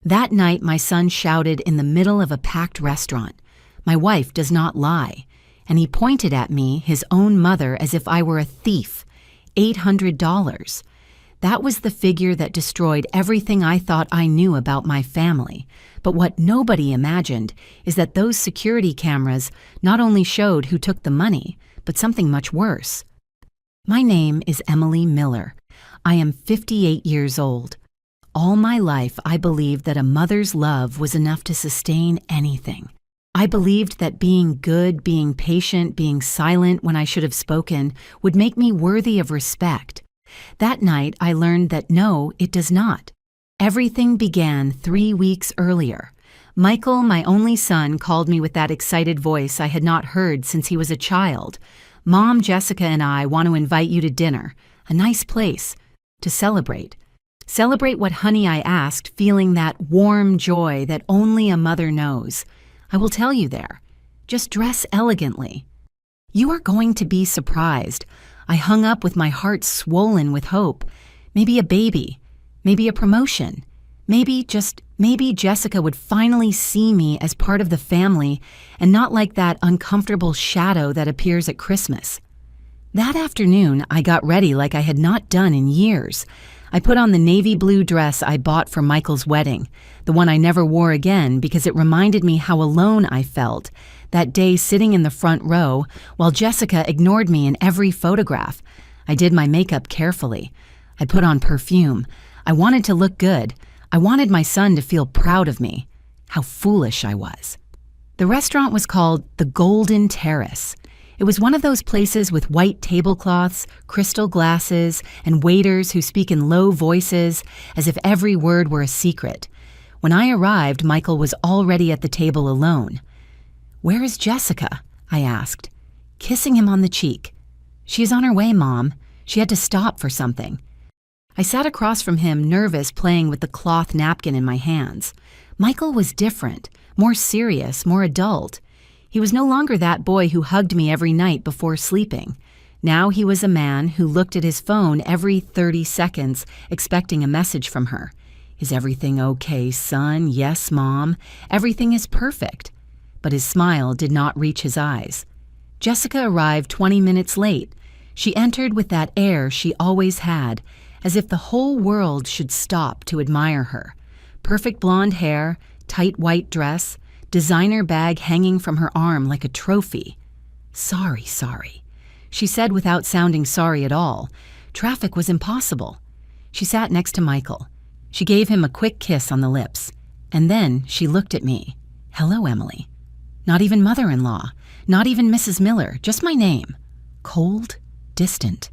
That night, my son shouted in the middle of a packed restaurant, "My wife does not lie," and he pointed at me, his own mother, as if I were a thief. $800. That was the figure that destroyed everything I thought I knew about my family. But what nobody imagined is that those security cameras not only showed who took the money, but something much worse. My name is Emily Miller. I am 58 years old. All my life, I believed that a mother's love was enough to sustain anything. I believed that being good, being patient, being silent when I should have spoken would make me worthy of respect. That night, I learned that no, it does not. Everything began 3 weeks earlier. Michael, my only son, called me with that excited voice I had not heard since he was a child. "Mom, Jessica, and I want to invite you to dinner, a nice place, to celebrate. Celebrate what honey I asked, feeling that warm joy that only a mother knows. I will tell you there. Just dress elegantly. You are going to be surprised." I hung up with my heart swollen with hope. Maybe a baby, maybe a promotion, maybe, just maybe Jessica would finally see me as part of the family and not like that uncomfortable shadow that appears at Christmas. That afternoon, I got ready like I had not done in years. I put on the navy blue dress I bought for Michael's wedding, the one I never wore again because it reminded me how alone I felt that day sitting in the front row while Jessica ignored me in every photograph. I did my makeup carefully. I put on perfume. I wanted to look good. I wanted my son to feel proud of me. How foolish I was. The restaurant was called the Golden Terrace. It was one of those places with white tablecloths, crystal glasses, and waiters who speak in low voices as if every word were a secret. When I arrived, Michael was already at the table alone. "Where is Jessica?" I asked, kissing him on the cheek. "She is on her way, Mom. She had to stop for something." I sat across from him, nervous, playing with the cloth napkin in my hands. Michael was different, more serious, more adult. He was no longer that boy who hugged me every night before sleeping. Now he was a man who looked at his phone every 30 seconds, expecting a message from her. "Is everything okay, son? Yes, Mom. Everything is perfect." But his smile did not reach his eyes. Jessica arrived 20 minutes late. She entered with that air she always had, as if the whole world should stop to admire her. Perfect blonde hair, tight white dress, designer bag hanging from her arm like a trophy. Sorry," she said without sounding sorry at all. Traffic was impossible. She sat next to Michael. She gave him a quick kiss on the lips. And then she looked at me. "Hello, Emily." Not even mother-in-law, not even Mrs. Miller, just my name. Cold, distant.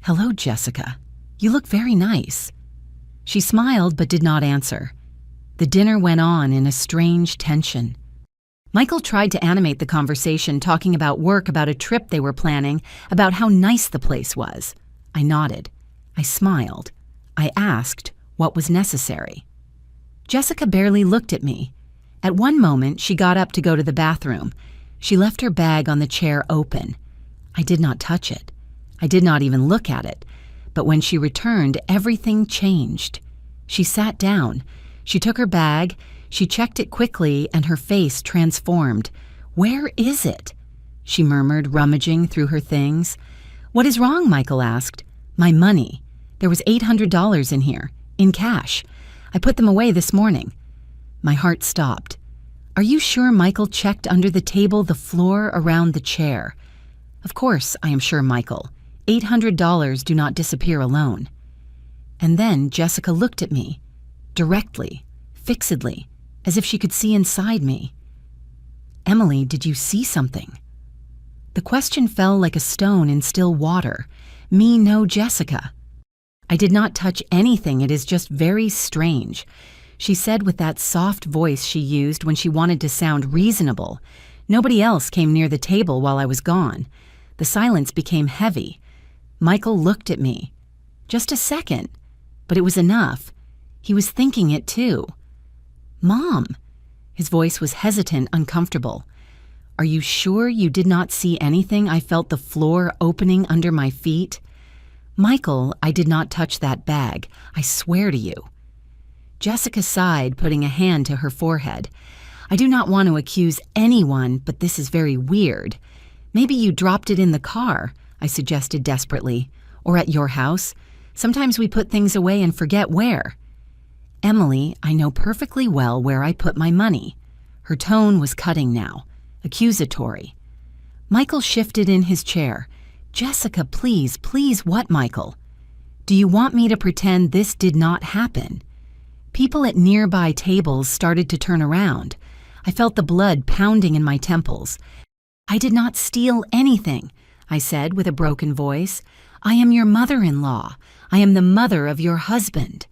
"Hello, Jessica. You look very nice." She smiled but did not answer. The dinner went on in a strange tension. Michael tried to animate the conversation, talking about work, about a trip they were planning, about how nice the place was. I nodded. I smiled. I asked what was necessary. Jessica barely looked at me. At one moment, she got up to go to the bathroom. She left her bag on the chair open. I did not touch it. I did not even look at it. But when she returned, everything changed. She sat down. She took her bag. She checked it quickly, and her face transformed. "Where is it?" she murmured, rummaging through her things. "What is wrong?" Michael asked. "My money. There was $800 in here, in cash. I put them away this morning." My heart stopped. "Are you sure Michael checked under the table, the floor, around the chair?" "Of course, I am sure, Michael. $800 do not disappear alone." And then Jessica looked at me, directly, fixedly, as if she could see inside me. "Emily, did you see something?" The question fell like a stone in still water. Me no Jessica. "I did not touch anything. It is just very strange," she said with that soft voice she used when she wanted to sound reasonable. Nobody else came near the table while I was gone. The silence became heavy. Michael looked at me. Just a second, but it was enough. He was thinking it too. "Mom," his voice was hesitant, uncomfortable. "Are you sure you did not see anything? I felt the floor opening under my feet." "Michael, I did not touch that bag. I swear to you." Jessica sighed, putting a hand to her forehead. I do not want to accuse anyone, but this is very weird. Maybe you dropped it in the car, I suggested desperately. Or at your house. Sometimes we put things away and forget where. Emily, I know perfectly well where I put my money. Her tone was cutting now, accusatory. Michael shifted in his chair. Jessica, please, please, what, Michael? Do you want me to pretend this did not happen? People at nearby tables started to turn around. I felt the blood pounding in my temples. I did not steal anything, I said with a broken voice. I am your mother-in-law. I am the mother of your husband.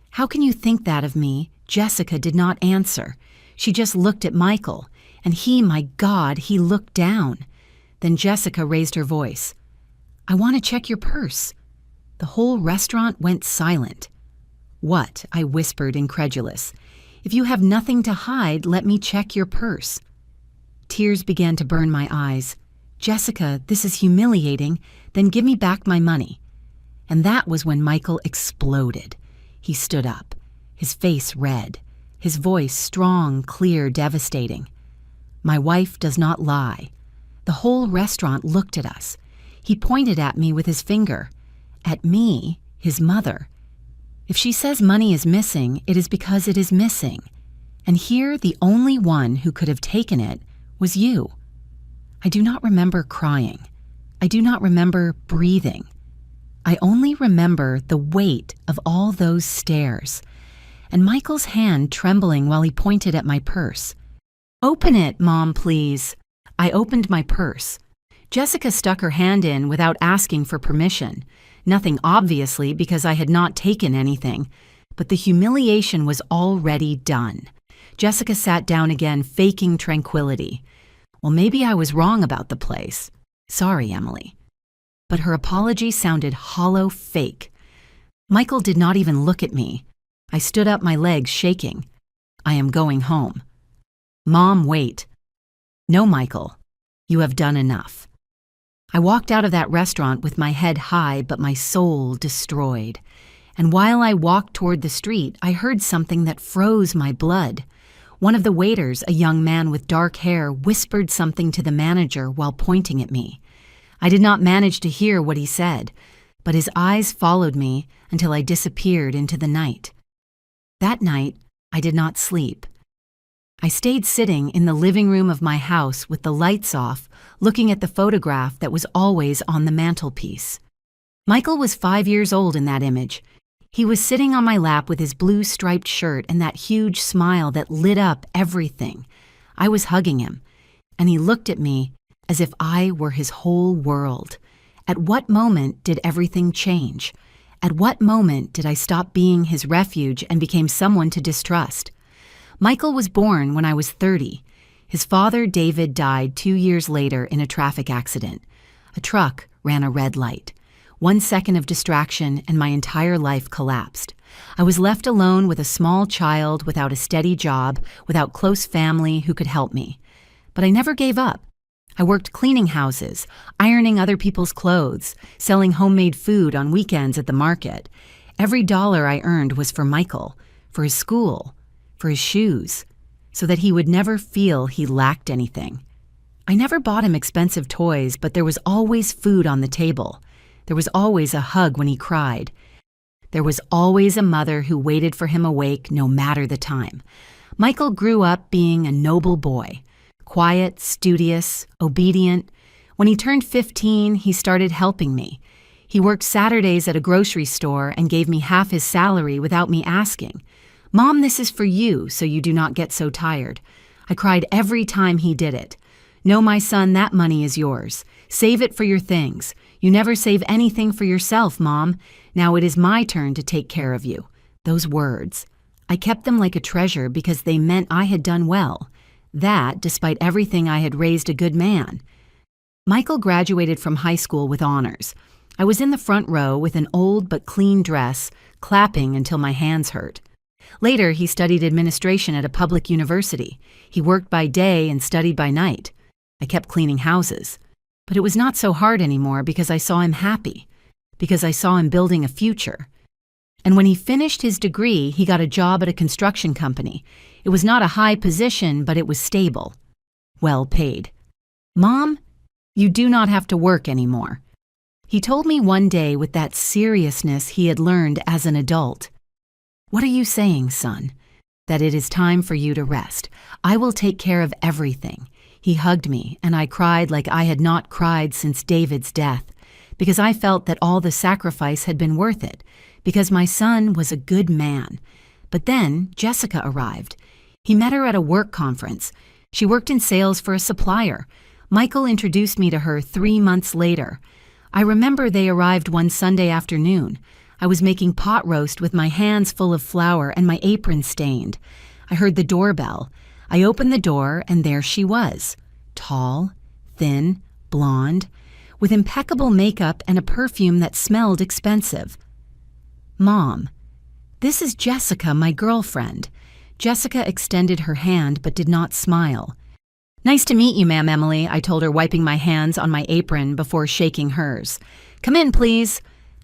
How can you think that of me? Jessica did not answer. She just looked at Michael, and he, my God, he looked down. Then Jessica raised her voice. I want to check your purse. The whole restaurant went silent. What? I whispered, incredulous. If you have nothing to hide, let me check your purse. Tears began to burn my eyes. Jessica, this is humiliating. Then give me back my money. And that was when Michael exploded. He stood up, his face red, his voice strong, clear, devastating. My wife does not lie. The whole restaurant looked at us. He pointed at me with his finger. At me, his mother. If she says money is missing, it is because it is missing. And here, the only one who could have taken it was you. I do not remember crying. I do not remember breathing. I only remember the weight of all those stares, and Michael's hand trembling while he pointed at my purse. Open it, Mom, please. I opened my purse. Jessica stuck her hand in without asking for permission. Nothing obviously because I had not taken anything, but the humiliation was already done. Jessica sat down again, faking tranquility. Well, maybe I was wrong about the place. Sorry, Emily. But her apology sounded hollow, fake. Michael did not even look at me. I stood up, my legs shaking. I am going home. Mom, wait. No, Michael. You have done enough. I walked out of that restaurant with my head high but my soul destroyed. And while I walked toward the street, I heard something that froze my blood. One of the waiters, a young man with dark hair, whispered something to the manager while pointing at me. I did not manage to hear what he said, but his eyes followed me until I disappeared into the night. That night, I did not sleep. I stayed sitting in the living room of my house with the lights off, looking at the photograph that was always on the mantelpiece. Michael was 5 years old in that image. He was sitting on my lap with his blue striped shirt and that huge smile that lit up everything. I was hugging him, and he looked at me as if I were his whole world. At what moment did everything change? At what moment did I stop being his refuge and became someone to distrust? Michael was born when I was 30. His father, David, died 2 years later in a traffic accident. A truck ran a red light. 1 second of distraction and my entire life collapsed. I was left alone with a small child, without a steady job, without close family who could help me. But I never gave up. I worked cleaning houses, ironing other people's clothes, selling homemade food on weekends at the market. Every dollar I earned was for Michael, for his school, for his shoes, so that he would never feel he lacked anything. I never bought him expensive toys, but there was always food on the table. There was always a hug when he cried. There was always a mother who waited for him awake no matter the time. Michael grew up being a noble boy, quiet, studious, obedient. When he turned 15, he started helping me. He worked Saturdays at a grocery store and gave me half his salary without me asking. Mom, this is for you, so you do not get so tired. I cried every time he did it. No, my son, that money is yours. Save it for your things. You never save anything for yourself, Mom. Now it is my turn to take care of you. Those words. I kept them like a treasure because they meant I had done well. That, despite everything, I had raised a good man. Michael graduated from high school with honors. I was in the front row with an old but clean dress, clapping until my hands hurt. Later, he studied administration at a public university. He worked by day and studied by night. I kept cleaning houses. But it was not so hard anymore because I saw him happy, because I saw him building a future. And when he finished his degree, he got a job at a construction company. It was not a high position, but it was stable. Well paid. Mom, you do not have to work anymore. He told me one day with that seriousness he had learned as an adult. What are you saying, son? That it is time for you to rest. I will take care of everything. He hugged me, and I cried like I had not cried since David's death, because I felt that all the sacrifice had been worth it, because my son was a good man. But then Jessica arrived. He met her at a work conference. She worked in sales for a supplier. Michael introduced me to her 3 months later. I remember they arrived one Sunday afternoon. I was making pot roast with my hands full of flour and my apron stained. I heard the doorbell. I opened the door, and there she was. Tall, thin, blonde, with impeccable makeup and a perfume that smelled expensive. Mom, this is Jessica, my girlfriend. Jessica extended her hand but did not smile. Nice to meet you, Ma'am Emily, I told her, wiping my hands on my apron before shaking hers. Come in, please.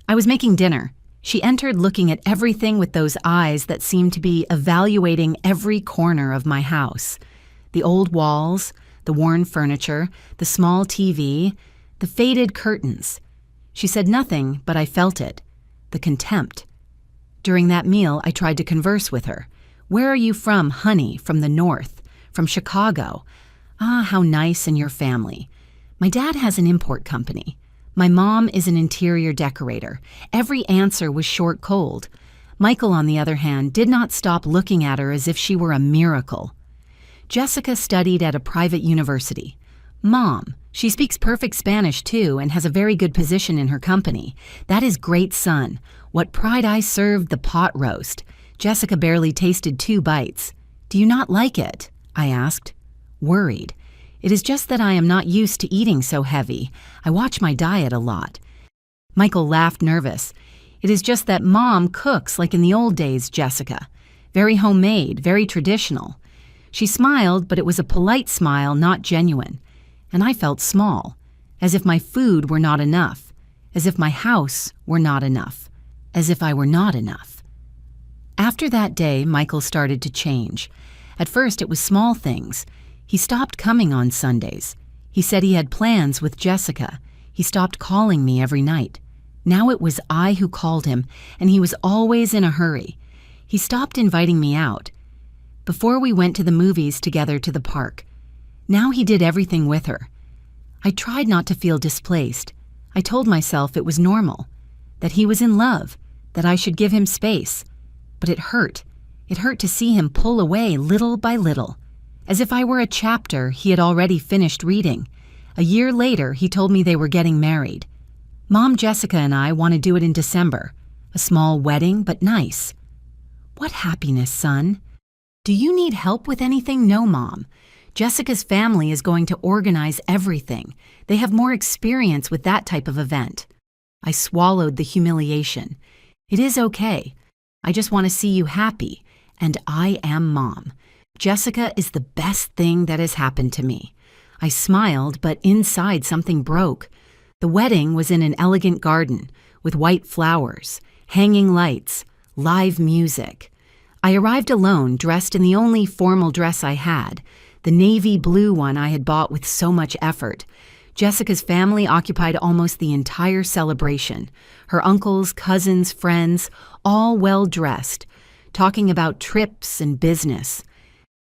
I was making dinner. She entered looking at everything with those eyes that seemed to be evaluating every corner of my house. The old walls, the worn furniture, the small TV, the faded curtains. She said nothing, but I felt it. The contempt. During that meal, I tried to converse with her. Where are you from, honey? From the north. From Chicago. Ah, how nice, and your family. My dad has an import company. My mom is an interior decorator. Every answer was short cold. Michael, on the other hand, did not stop looking at her as if she were a miracle. Jessica studied at a private university. Mom, she speaks perfect Spanish too and has a very good position in her company. That is great, son. What pride I served the pot roast. Jessica barely tasted 2 bites. Do you not like it? I asked, worried. It is just that I am not used to eating so heavy. I watch my diet a lot. Michael laughed, nervous. It is just that Mom cooks like in the old days, Jessica. Very homemade, very traditional. She smiled, but it was a polite smile, not genuine. And I felt small, as if my food were not enough, as if my house were not enough, as if I were not enough. After that day, Michael started to change. At first, it was small things. He stopped coming on Sundays. He said he had plans with Jessica. He stopped calling me every night. Now it was I who called him, and he was always in a hurry. He stopped inviting me out. Before we went to the movies together to the park. Now he did everything with her. I tried not to feel displaced. I told myself it was normal, that he was in love, that I should give him space. But it hurt. It hurt to see him pull away little by little, as if I were a chapter he had already finished reading. A year later, he told me they were getting married. Mom, Jessica, and I want to do it in December. A small wedding, but nice. What happiness, son. Do you need help with anything? No, Mom. Jessica's family is going to organize everything. They have more experience with that type of event. I swallowed the humiliation. It is okay. I just want to see you happy, and I am Mom. Jessica is the best thing that has happened to me. I smiled, but inside something broke. The wedding was in an elegant garden with white flowers, hanging lights, live music. I arrived alone, dressed in the only formal dress I had, the navy blue one I had bought with so much effort. Jessica's family occupied almost the entire celebration. Her uncles, cousins, friends, all well-dressed, talking about trips and business.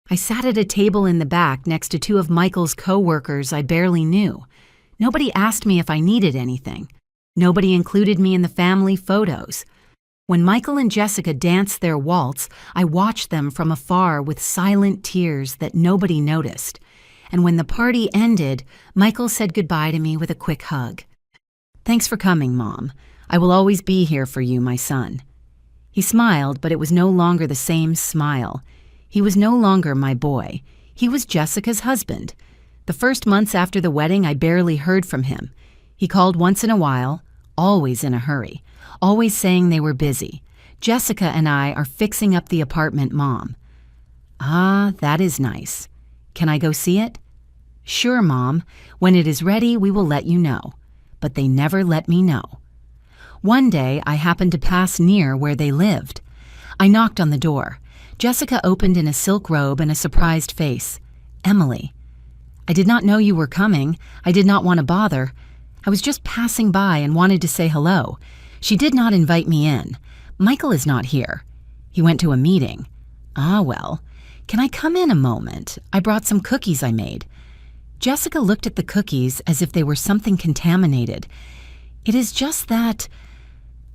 I sat at a table in the back next to 2 of Michael's co-workers I barely knew. Nobody asked me if I needed anything. Nobody included me in the family photos. When Michael and Jessica danced their waltz, I watched them from afar with silent tears that nobody noticed. And when the party ended, Michael said goodbye to me with a quick hug. Thanks for coming, Mom. I will always be here for you, my son. He smiled, but it was no longer the same smile. He was no longer my boy. He was Jessica's husband. The first months after the wedding, I barely heard from him. He called once in a while, always in a hurry, always saying they were busy. Jessica and I are fixing up the apartment, Mom. Ah, that is nice. Can I go see it? Sure, Mom. When it is ready, we will let you know. But they never let me know. One day, I happened to pass near where they lived. I knocked on the door. Jessica opened in a silk robe and a surprised face. "Emily." "I did not know you were coming. I did not want to bother. I was just passing by and wanted to say hello. She did not invite me in. Michael is not here. He went to a meeting." "Ah, well. Can I come in a moment? I brought some cookies I made." Jessica looked at the cookies as if they were something contaminated. "It is just that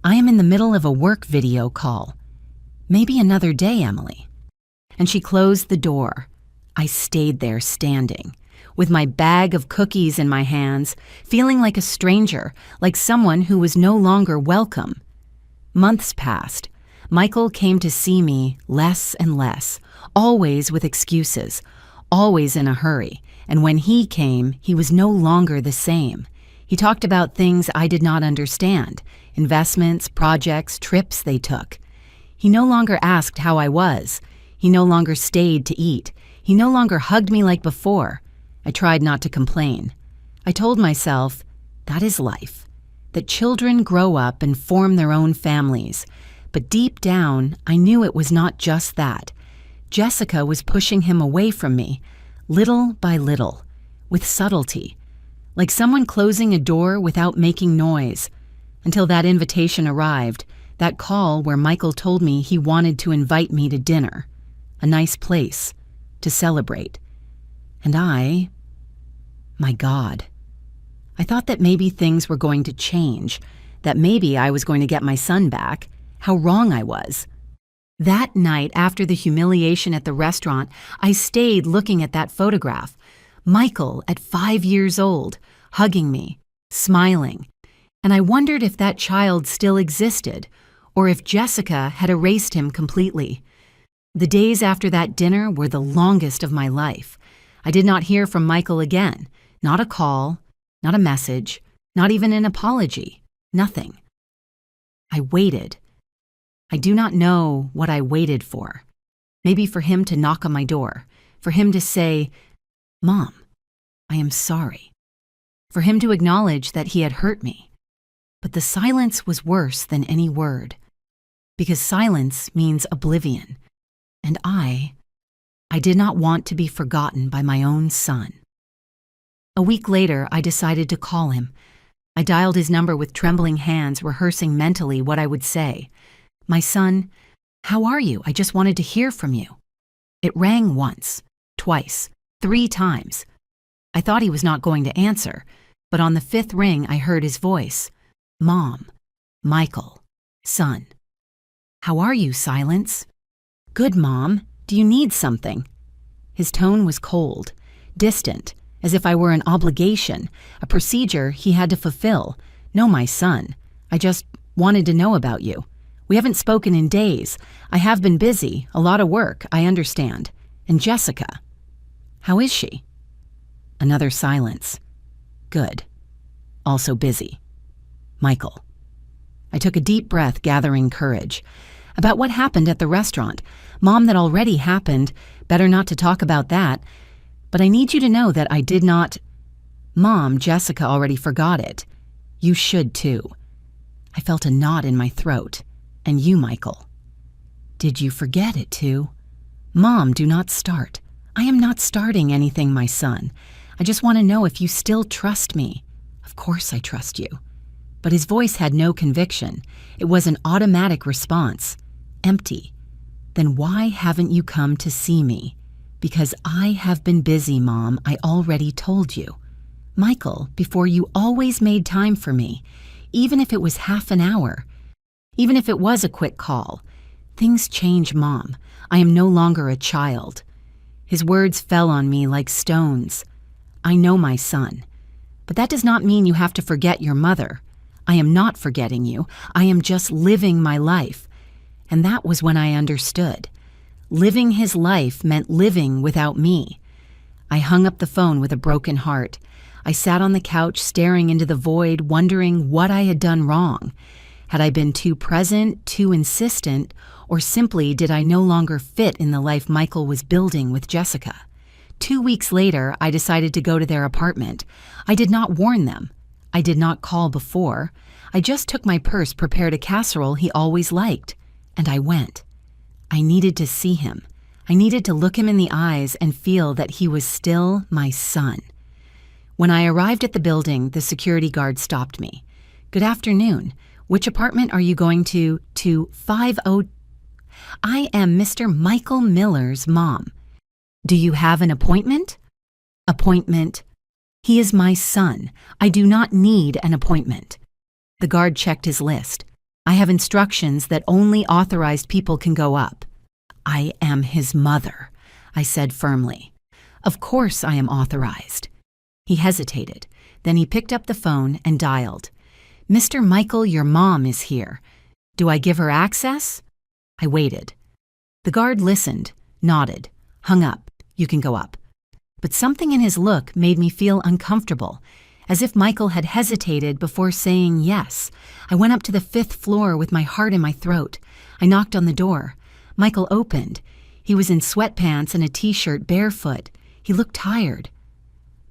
I am in the middle of a work video call. Maybe another day, Emily." And she closed the door. I stayed there standing, with my bag of cookies in my hands, feeling like a stranger, like someone who was no longer welcome. Months passed. Michael came to see me less and less, always with excuses, always in a hurry, and when he came, he was no longer the same. He talked about things I did not understand, investments, projects, trips they took. He no longer asked how I was. He no longer stayed to eat. He no longer hugged me like before. I tried not to complain. I told myself, that is life, that children grow up and form their own families. But deep down, I knew it was not just that. Jessica was pushing him away from me, little by little, with subtlety, like someone closing a door without making noise, until that invitation arrived, that call where Michael told me he wanted to invite me to dinner, a nice place, to celebrate. And my God, I thought that maybe things were going to change, that maybe I was going to get my son back. How wrong I was. That night, after the humiliation at the restaurant, I stayed looking at that photograph. Michael, at 5 years old, hugging me, smiling. And I wondered if that child still existed, or if Jessica had erased him completely. The days after that dinner were the longest of my life. I did not hear from Michael again. Not a call, not a message, not even an apology. Nothing. I waited. I do not know what I waited for. Maybe for him to knock on my door, for him to say, "Mom, I am sorry," for him to acknowledge that he had hurt me. But the silence was worse than any word, because silence means oblivion, and I did not want to be forgotten by my own son. A week later, I decided to call him. I dialed his number with trembling hands, rehearsing mentally what I would say. "My son, how are you? I just wanted to hear from you." It rang once, twice, 3 times. I thought he was not going to answer, but on the 5th ring I heard his voice. "Mom, Michael, son." "How are you, Silence?" "Good, Mom. Do you need something?" His tone was cold, distant, as if I were an obligation, a procedure he had to fulfill. "No, my son. I just wanted to know about you. We haven't spoken in days. I have been busy, a lot of work, I understand. And Jessica, how is she?" Another silence. "Good. Also busy. Michael." I took a deep breath, gathering courage. "About what happened at the restaurant. Mom, that already happened. Better not to talk about that. But I need you to know that I did not—" "Mom, Jessica already forgot it. You should too." I felt a knot in my throat. "And you, Michael." "Did you forget it too?" "Mom, do not start. I am not starting anything, my son. I just want to know if you still trust me." "Of course I trust you." But his voice had no conviction. It was an automatic response. Empty. "Then why haven't you come to see me?" "Because I have been busy, Mom. I already told you." "Michael, before you always made time for me, even if it was half an hour. Even if it was a quick call. Things change, Mom. I am no longer a child." His words fell on me like stones. "I know, my son. But that does not mean you have to forget your mother. I am not forgetting you. I am just living my life." And that was when I understood. Living his life meant living without me. I hung up the phone with a broken heart. I sat on the couch staring into the void, wondering what I had done wrong. Had I been too present, too insistent, or simply did I no longer fit in the life Michael was building with Jessica? 2 weeks later, I decided to go to their apartment. I did not warn them. I did not call before. I just took my purse, prepared a casserole he always liked, and I went. I needed to see him. I needed to look him in the eyes and feel that he was still my son. When I arrived at the building, the security guard stopped me. "Good afternoon. Which apartment are you going to 50? I am Mr. Michael Miller's mom. Do you have an appointment?" "Appointment? He is my son. I do not need an appointment." The guard checked his list. "I have instructions that only authorized people can go up." "I am his mother," I said firmly. "Of course I am authorized." He hesitated. Then he picked up the phone and dialed. "Mr. Michael, your mom is here. Do I give her access?" I waited. The guard listened, nodded, hung up. "You can go up." But something in his look made me feel uncomfortable, as if Michael had hesitated before saying yes. I went up to the 5th floor with my heart in my throat. I knocked on the door. Michael opened. He was in sweatpants and a t-shirt, barefoot. He looked tired.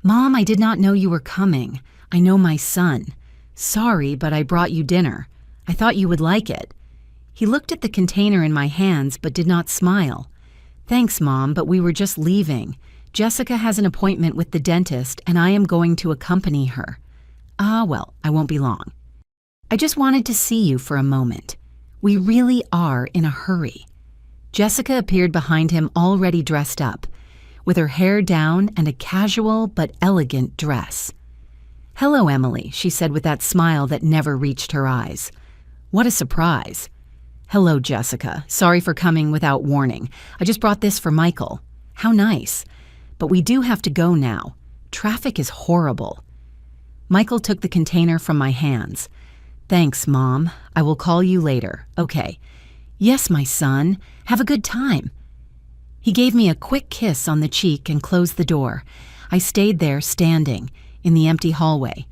"Mom, I did not know you were coming. I know my son. Sorry, but I brought you dinner. I thought you would like it." He looked at the container in my hands but did not smile. "Thanks, Mom, but we were just leaving. Jessica has an appointment with the dentist and I am going to accompany her." "Ah, well, I won't be long. I just wanted to see you for a moment. We really are in a hurry." Jessica appeared behind him, already dressed up, with her hair down and a casual but elegant dress. "Hello, Emily," she said with that smile that never reached her eyes. What a surprise. "Hello, Jessica. Sorry for coming without warning. I just brought this for Michael." "How nice. But we do have to go now. Traffic is horrible." Michael took the container from my hands. "Thanks, Mom. I will call you later. Okay." "Yes, my son. Have a good time." He gave me a quick kiss on the cheek and closed the door. I stayed there, standing, in the empty hallway,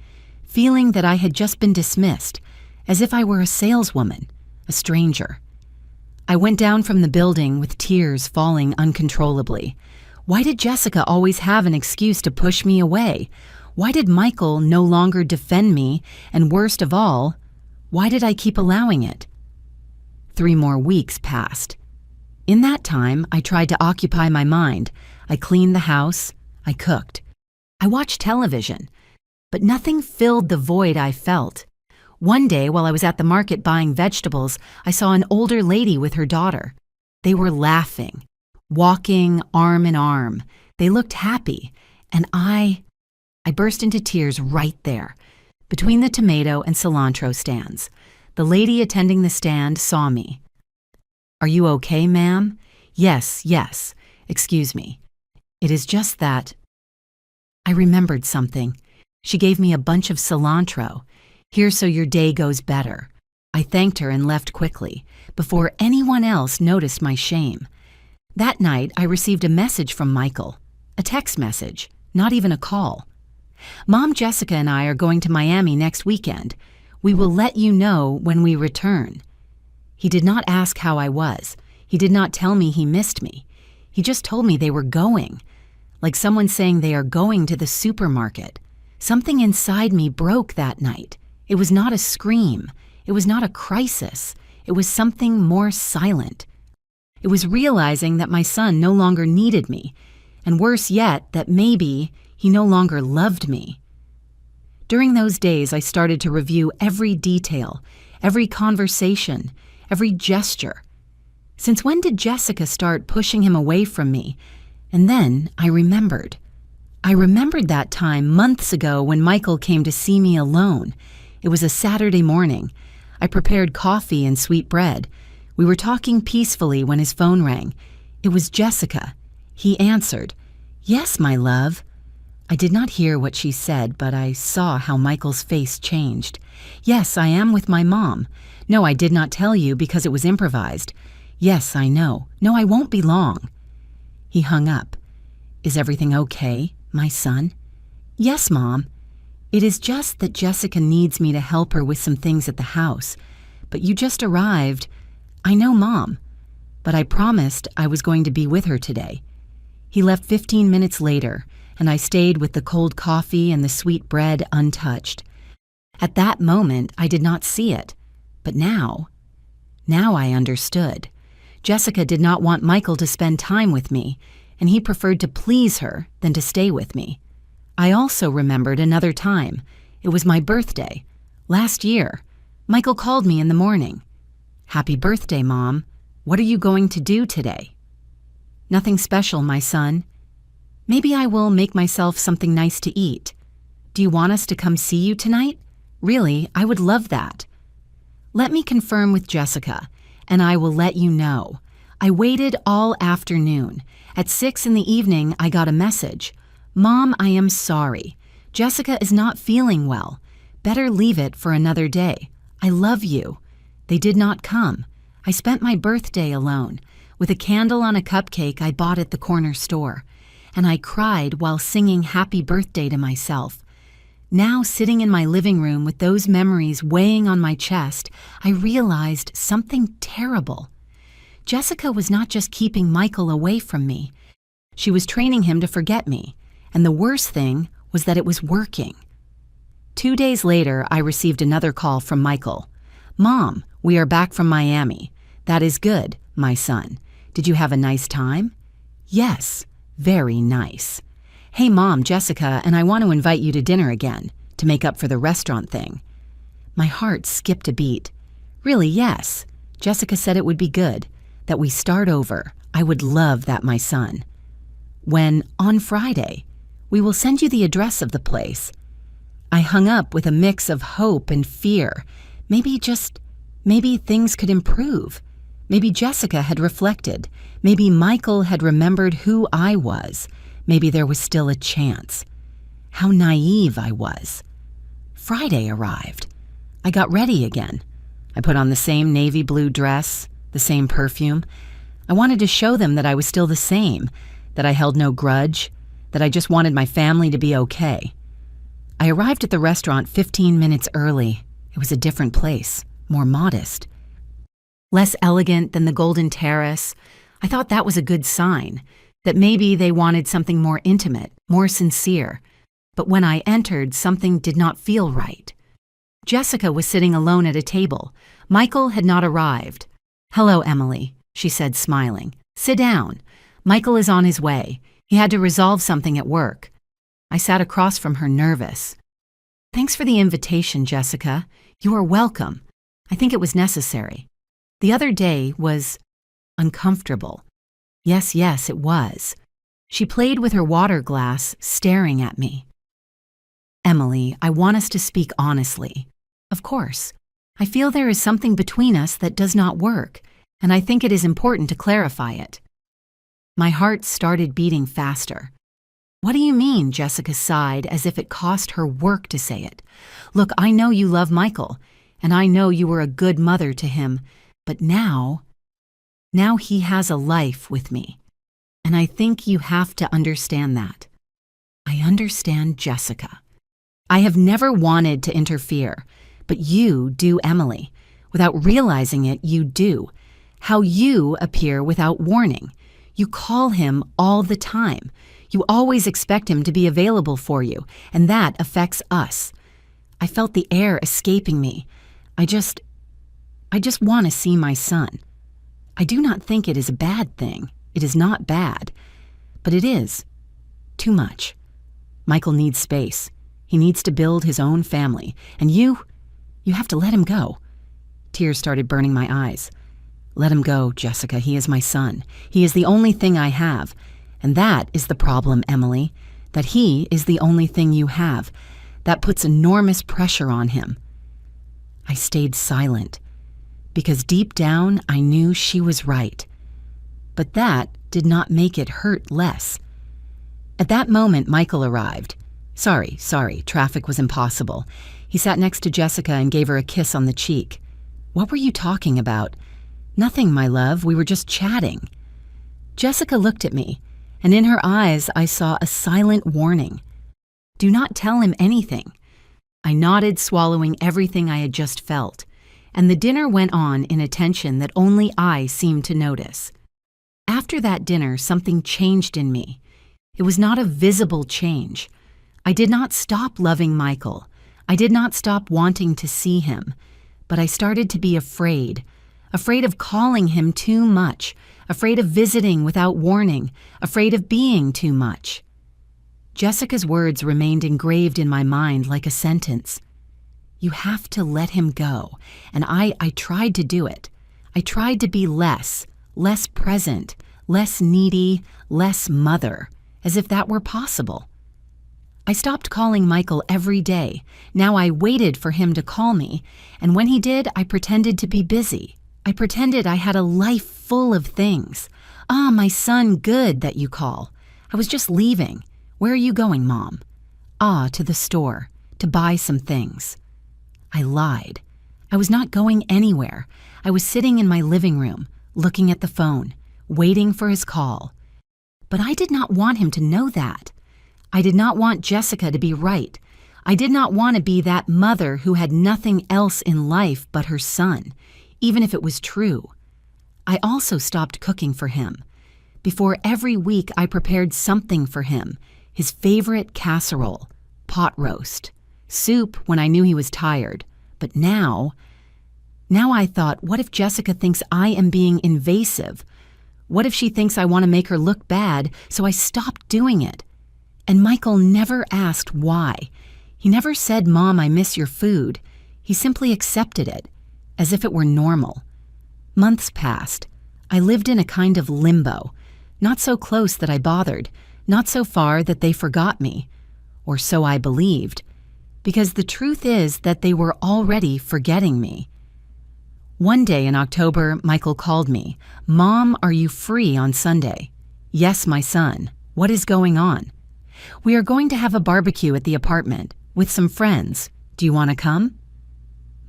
feeling that I had just been dismissed, as if I were a saleswoman, a stranger. I went down from the building with tears falling uncontrollably. Why did Jessica always have an excuse to push me away? Why did Michael no longer defend me? And worst of all, why did I keep allowing it? 3 more weeks passed. In that time, I tried to occupy my mind. I cleaned the house. I cooked. I watched television. But nothing filled the void I felt. One day, while I was at the market buying vegetables, I saw an older lady with her daughter. They were laughing, walking arm in arm. They looked happy, and I burst into tears right there, between the tomato and cilantro stands. The lady attending the stand saw me. "Are you okay, ma'am?" Yes. Excuse me. It is just that." I remembered something. She gave me a bunch of cilantro. "Here so your day goes better." I thanked her and left quickly, before anyone else noticed my shame. That night, I received a message from Michael. A text message, not even a call. "Mom, Jessica and I are going to Miami next weekend. We will let you know when we return." He did not ask how I was. He did not tell me he missed me. He just told me they were going. Like someone saying they are going to the supermarket. Something inside me broke that night. It was not a scream. It was not a crisis. It was something more silent. It was realizing that my son no longer needed me, and worse yet, that maybe he no longer loved me. During those days, I started to review every detail, every conversation, every gesture. Since when did Jessica start pushing him away from me? And then I remembered. I remembered that time months ago when Michael came to see me alone. It was a Saturday morning. I prepared coffee and sweet bread. We were talking peacefully when his phone rang. It was Jessica. He answered, "Yes, my love." I did not hear what she said, but I saw how Michael's face changed. "Yes, I am with my mom. No, I did not tell you because it was improvised. Yes, I know. No, I won't be long." He hung up. "Is everything okay, my son?" "Yes, Mom. It is just that Jessica needs me to help her with some things at the house. But you just arrived." "I know, Mom. But I promised I was going to be with her today." He left 15 minutes later, and I stayed with the cold coffee and the sweet bread untouched. At that moment, I did not see it. But now I understood. Jessica did not want Michael to spend time with me, and he preferred to please her than to stay with me. I also remembered another time. It was my birthday. Last year. Michael called me in the morning. "Happy birthday, Mom. What are you going to do today?" "Nothing special, my son. Maybe I will make myself something nice to eat. Do you want us to come see you tonight? Really, I would love that." Let me confirm with Jessica, and I will let you know. I waited all afternoon. At 6 in the evening, I got a message. "Mom, I am sorry. Jessica is not feeling well. Better leave it for another day. I love you." They did not come. I spent my birthday alone, with a candle on a cupcake I bought at the corner store, and I cried while singing happy birthday to myself. Now, sitting in my living room with those memories weighing on my chest, I realized something terrible. Jessica was not just keeping Michael away from me. She was training him to forget me, and the worst thing was that it was working. 2 days later, I received another call from Michael. "Mom, we are back from Miami. That is good, my son. Did you have a nice time?" "Yes, very nice." "Hey Mom, Jessica and I want to invite you to dinner again, to make up for the restaurant thing." My heart skipped a beat. "Really, yes." Jessica said it would be good, that we start over. I would love that, my son. "When, on Friday, we will send you the address of the place." I hung up with a mix of hope and fear. Maybe things could improve. Maybe Jessica had reflected. Maybe Michael had remembered who I was. Maybe there was still a chance. How naive I was. Friday arrived. I got ready again. I put on the same navy blue dress, the same perfume. I wanted to show them that I was still the same, that I held no grudge, that I just wanted my family to be okay. I arrived at the restaurant 15 minutes early. It was a different place, more modest. Less elegant than the Golden Terrace. I thought that was a good sign, that maybe they wanted something more intimate, more sincere. But when I entered, something did not feel right. Jessica was sitting alone at a table. Michael had not arrived. "Hello, Emily," she said, smiling. "Sit down. Michael is on his way. He had to resolve something at work." I sat across from her, nervous. "Thanks for the invitation, Jessica. You are welcome. I think it was necessary. The other day was uncomfortable." Yes, it was. She played with her water glass, staring at me. "Emily, I want us to speak honestly." "Of course. I feel there is something between us that does not work, and I think it is important to clarify it." My heart started beating faster. "What do you mean?" Jessica sighed, as if it cost her work to say it. "Look, I know you love Michael, and I know you were a good mother to him, but now he has a life with me, and I think you have to understand that." I understand Jessica. I have never wanted to interfere, but you do, Emily. Without realizing it, you do. How you appear without warning. You call him all the time. You always expect him to be available for you, and that affects us. I felt the air escaping me. I just want to see my son. I do not think it is a bad thing. It is not bad. But it is. Too much. Michael needs space. He needs to build his own family. And you have to let him go. Tears started burning my eyes. "Let him go, Jessica. He is my son. He is the only thing I have. And that is the problem, Emily, that he is the only thing you have. That puts enormous pressure on him." I stayed silent, because deep down I knew she was right. But that did not make it hurt less. At that moment, Michael arrived. Sorry, traffic was impossible. He sat next to Jessica and gave her a kiss on the cheek. "What were you talking about?" "Nothing, my love. We were just chatting." Jessica looked at me, and in her eyes I saw a silent warning. "Do not tell him anything." I nodded, swallowing everything I had just felt, and the dinner went on in a tension that only I seemed to notice. After that dinner, something changed in me. It was not a visible change. I did not stop loving Michael. I did not stop wanting to see him, but I started to be afraid of calling him too much, afraid of visiting without warning, afraid of being too much. Jessica's words remained engraved in my mind like a sentence. You have to let him go, and I tried to do it. I tried to be less present, less needy, less mother, as if that were possible. I stopped calling Michael every day. Now I waited for him to call me, and when he did, I pretended to be busy. I pretended I had a life full of things. Ah, my son, good that you call. I was just leaving. Where are you going, Mom? Ah, to the store, to buy some things. I lied. I was not going anywhere. I was sitting in my living room, looking at the phone, waiting for his call. But I did not want him to know that. I did not want Jessica to be right. I did not want to be that mother who had nothing else in life but her son, even if it was true. I also stopped cooking for him. Before every week, I prepared something for him, his favorite casserole, pot roast, soup when I knew he was tired. But now I thought, what if Jessica thinks I am being invasive? What if she thinks I want to make her look bad, so I stopped doing it? And Michael never asked why. He never said, Mom, I miss your food. He simply accepted it, as if it were normal. Months passed. I lived in a kind of limbo, not so close that I bothered, not so far that they forgot me, or so I believed, because the truth is that they were already forgetting me. One day in October, Michael called me. Mom, are you free on Sunday? Yes, my son. What is going on? We are going to have a barbecue at the apartment with some friends. Do you want to come?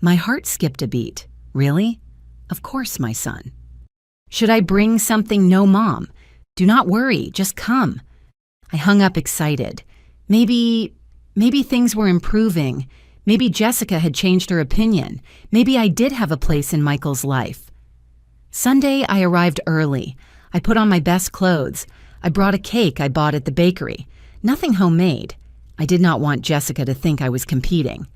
My heart skipped a beat. Really? Of course, my son. Should I bring something? No, Mom. Do not worry, just come. I hung up excited. Maybe things were improving. Maybe Jessica had changed her opinion. Maybe I did have a place in Michael's life. Sunday, I arrived early. I put on my best clothes. I brought a cake I bought at the bakery. Nothing homemade. I did not want Jessica to think I was competing.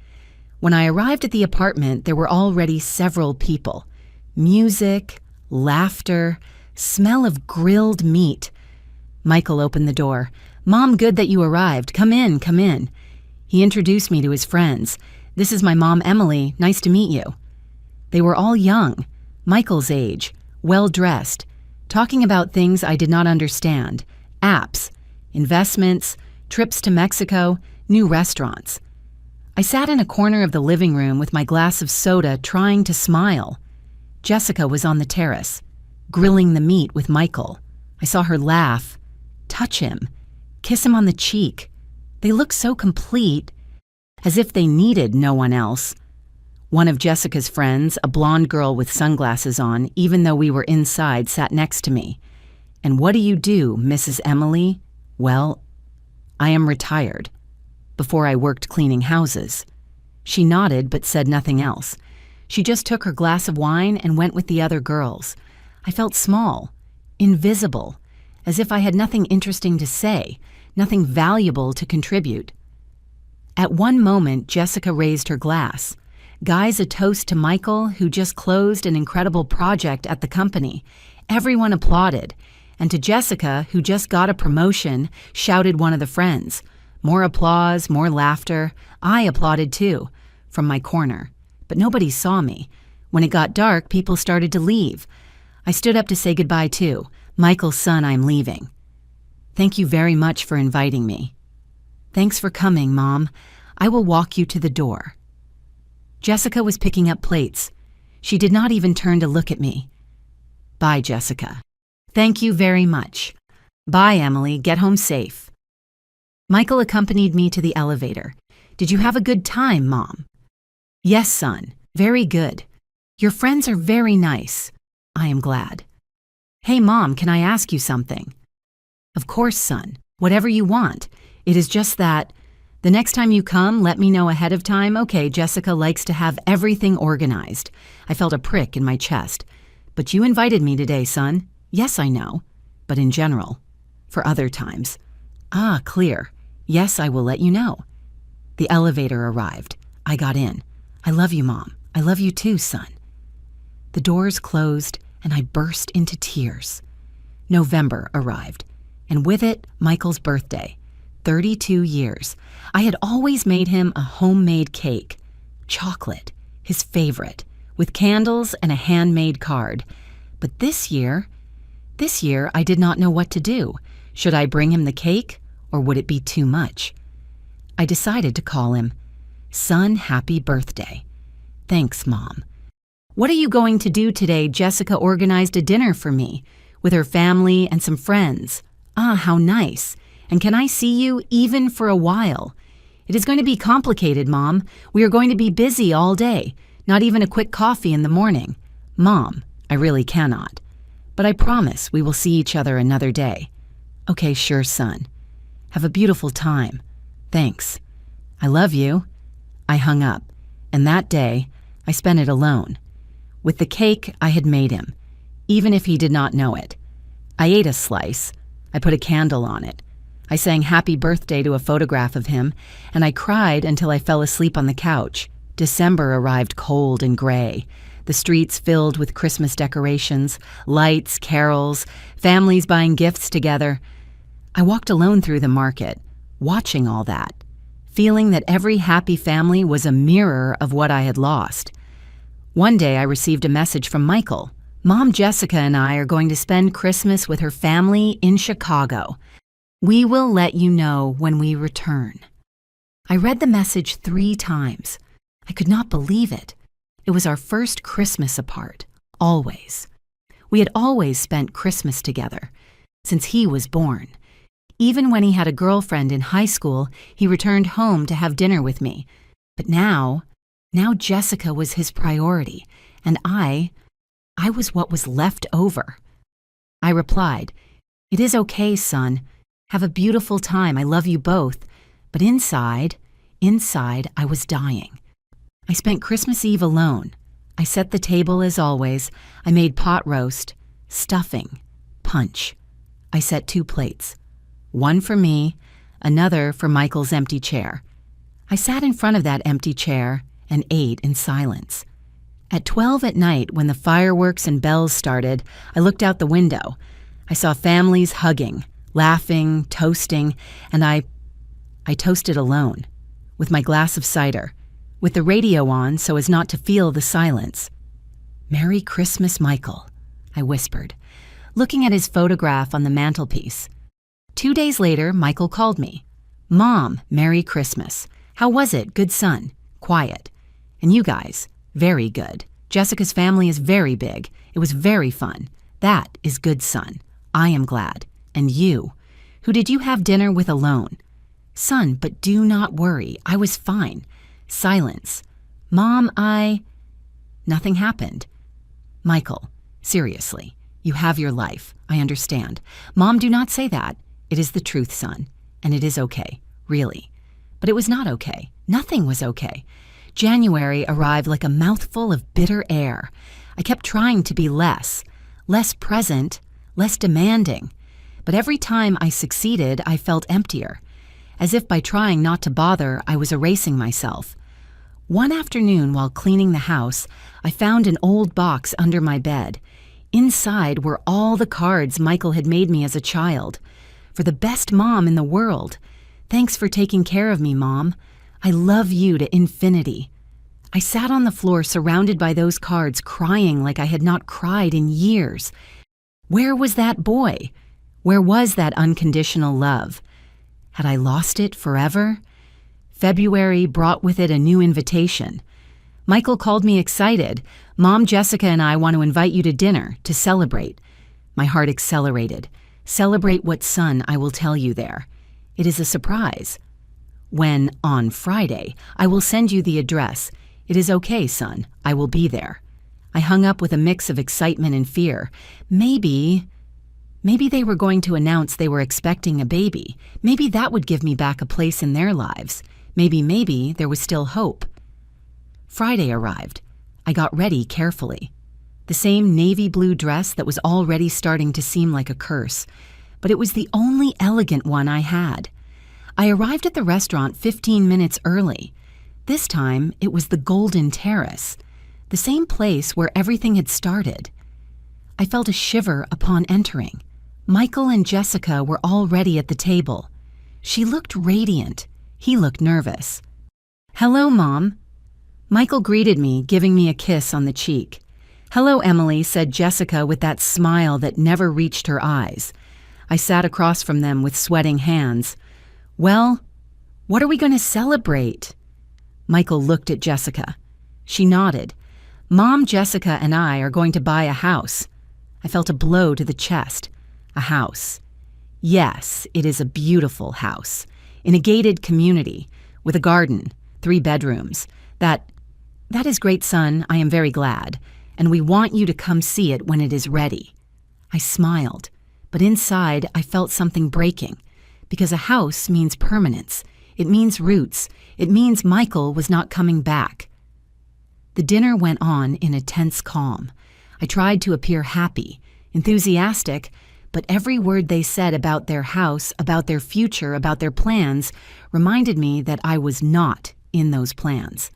When I arrived at the apartment, there were already several people. Music, laughter, smell of grilled meat. Michael opened the door. Mom, good that you arrived. Come in, come in. He introduced me to his friends. This is my mom, Emily. Nice to meet you. They were all young, Michael's age, well-dressed, talking about things I did not understand. Apps, investments, trips to Mexico, new restaurants. I sat in a corner of the living room with my glass of soda trying to smile. Jessica was on the terrace, grilling the meat with Michael. I saw her laugh, touch him, kiss him on the cheek. They looked so complete, as if they needed no one else. One of Jessica's friends, a blonde girl with sunglasses on, even though we were inside, sat next to me. And what do you do, Mrs. Emily? Well, I am retired. Before I worked cleaning houses. She nodded but said nothing else. She just took her glass of wine and went with the other girls. I felt small, invisible, as if I had nothing interesting to say, nothing valuable to contribute. At one moment, Jessica raised her glass. Guys, a toast to Michael, who just closed an incredible project at the company. Everyone applauded. And to Jessica, who just got a promotion, shouted one of the friends. More applause, more laughter. I applauded too, from my corner. But nobody saw me. When it got dark, people started to leave. I stood up to say goodbye too. Michael's son, I'm leaving. Thank you very much for inviting me. Thanks for coming, Mom. I will walk you to the door. Jessica was picking up plates. She did not even turn to look at me. Bye, Jessica. Thank you very much. Bye, Emily. Get home safe. Michael accompanied me to the elevator. Did you have a good time, Mom? Yes, son. Very good. Your friends are very nice. I am glad. Hey, Mom, can I ask you something? Of course, son. Whatever you want. It is just that the next time you come, let me know ahead of time. Okay, Jessica likes to have everything organized. I felt a prick in my chest. But you invited me today, son. Yes, I know. But in general. For other times. Ah, clear. Yes, I will let you know. The elevator arrived. I got in. I love you, Mom. I love you too, son. The doors closed and I burst into tears. November arrived, and with it, Michael's birthday. 32 years. I had always made him a homemade cake. Chocolate, his favorite, with candles and a handmade card. But this year I did not know what to do. Should I bring him the cake, or would it be too much? I decided to call him, "Son, happy birthday." "Thanks, Mom." "What are you going to do today? Jessica organized a dinner for me, with her family and some friends." "Ah, how nice. And can I see you even for a while?" "It is going to be complicated, Mom. We are going to be busy all day. Not even a quick coffee in the morning." "Mom, I really cannot. But I promise we will see each other another day." "Okay, sure, son. Have a beautiful time. Thanks. I love you." I hung up, and that day, I spent it alone, with the cake I had made him, even if he did not know it. I ate a slice. I put a candle on it. I sang happy birthday to a photograph of him, and I cried until I fell asleep on the couch. December arrived cold and gray, the streets filled with Christmas decorations, lights, carols, families buying gifts together. I walked alone through the market, watching all that, feeling that every happy family was a mirror of what I had lost. One day I received a message from Michael. "Mom Jessica and I are going to spend Christmas with her family in Chicago. We will let you know when we return." I read the message 3 times. I could not believe it. It was our first Christmas apart, always. We had always spent Christmas together, since he was born. Even when he had a girlfriend in high school, he returned home to have dinner with me. But now Jessica was his priority, and I was what was left over. I replied, "It is okay, son. Have a beautiful time. I love you both." But inside, I was dying. I spent Christmas Eve alone. I set the table as always. I made pot roast, stuffing, punch. I set 2 plates. One for me, another for Michael's empty chair. I sat in front of that empty chair and ate in silence. At 12 at night, when the fireworks and bells started, I looked out the window. I saw families hugging, laughing, toasting, and I toasted alone, with my glass of cider, with the radio on so as not to feel the silence. "Merry Christmas, Michael," I whispered, looking at his photograph on the mantelpiece. 2 days later, Michael called me. "Mom, Merry Christmas. How was it? Good, son. Quiet. And you guys? Very good. Jessica's family is very big. It was very fun. That is good, son. I am glad. And you? Who did you have dinner with alone?" "Son, but do not worry. I was fine." Silence. "Mom, Nothing happened." "Michael, seriously, you have your life. I understand. Mom, do not say that. It is the truth, son. And it is okay. Really." But it was not okay. Nothing was okay. January arrived like a mouthful of bitter air. I kept trying to be less present, less demanding. But every time I succeeded, I felt emptier. As if by trying not to bother, I was erasing myself. One afternoon, while cleaning the house, I found an old box under my bed. Inside were all the cards Michael had made me as a child. "For the best mom in the world. Thanks for taking care of me, Mom. I love you to infinity." I sat on the floor surrounded by those cards, crying like I had not cried in years. Where was that boy? Where was that unconditional love? Had I lost it forever? February brought with it a new invitation. Michael called me excited. "Mom, Jessica, and I want to invite you to dinner to celebrate." My heart accelerated. "Celebrate what, son? I will tell you there. It is a surprise." "When, on Friday, I will send you the address. It is okay, son. I will be there." I hung up with a mix of excitement and fear. Maybe they were going to announce they were expecting a baby. Maybe that would give me back a place in their lives. Maybe there was still hope. Friday arrived. I got ready carefully. The same navy blue dress that was already starting to seem like a curse, but it was the only elegant one I had. I arrived at the restaurant 15 minutes early. This time, it was the Golden Terrace, the same place where everything had started. I felt a shiver upon entering. Michael and Jessica were already at the table. She looked radiant. He looked nervous. "Hello, Mom." Michael greeted me, giving me a kiss on the cheek. "Hello, Emily," said Jessica with that smile that never reached her eyes. I sat across from them with sweating hands. "Well, what are we going to celebrate?" Michael looked at Jessica. She nodded. "Mom, Jessica, and I are going to buy a house." I felt a blow to the chest. A house. Yes, it is a beautiful house, in a gated community, with a garden, 3 bedrooms. That is great, son. I am very glad, and we want you to come see it when it is ready. I smiled, but inside I felt something breaking, because a house means permanence. It means roots. It means Michael was not coming back. The dinner went on in a tense calm. I tried to appear happy, enthusiastic, but every word they said about their house, about their future, about their plans, reminded me that I was not in those plans.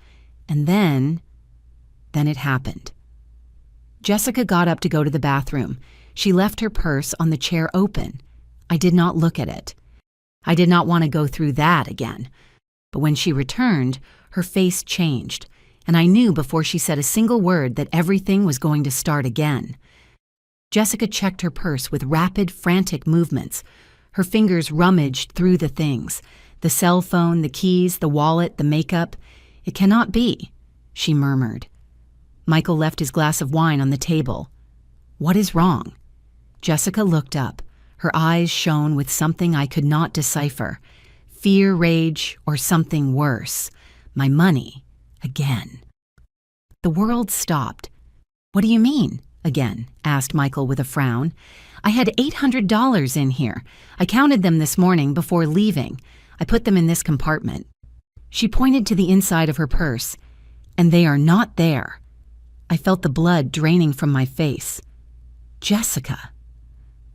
And then it happened. Jessica got up to go to the bathroom. She left her purse on the chair open. I did not look at it. I did not want to go through that again. But when she returned, her face changed, and I knew before she said a single word that everything was going to start again. Jessica checked her purse with rapid, frantic movements. Her fingers rummaged through the things: the cell phone, the keys, the wallet, the makeup. "It cannot be," she murmured. Michael left his glass of wine on the table. "What is wrong?" Jessica looked up. Her eyes shone with something I could not decipher. Fear, rage, or something worse. My money. Again. The world stopped. "What do you mean, again?" asked Michael with a frown. "I had $800 in here. I counted them this morning before leaving. I put them in this compartment." She pointed to the inside of her purse. "And they are not there." I felt the blood draining from my face. "Jessica."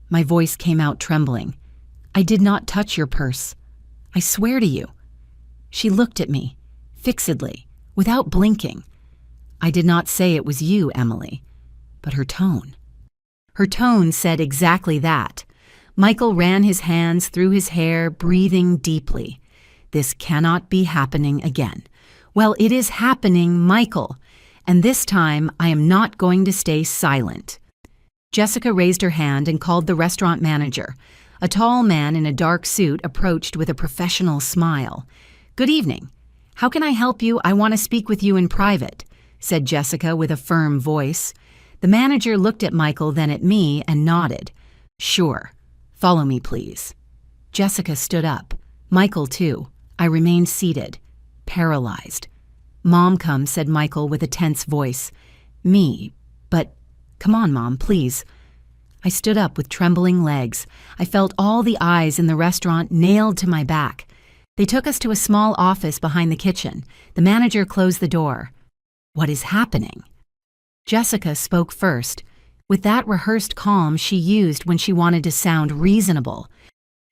My voice came out trembling. "I did not touch your purse. I swear to you." She looked at me, fixedly, without blinking. "I did not say it was you, Emily." But her tone. Her tone said exactly that. Michael ran his hands through his hair, breathing deeply. "This cannot be happening again." "Well, it is happening, Michael. And this time, I am not going to stay silent." Jessica raised her hand and called the restaurant manager. A tall man in a dark suit approached with a professional smile. "Good evening. How can I help you? I want to speak with you in private," said Jessica with a firm voice. The manager looked at Michael, then at me, and nodded. "Sure. Follow me, please." Jessica stood up. Michael, too. I remained seated, paralyzed. "Mom, come," said Michael with a tense voice. "Me? But come on, Mom, please." I stood up with trembling legs. I felt all the eyes in the restaurant nailed to my back. They took us to a small office behind the kitchen. The manager closed the door. "What is happening?" Jessica spoke first, with that rehearsed calm she used when she wanted to sound reasonable.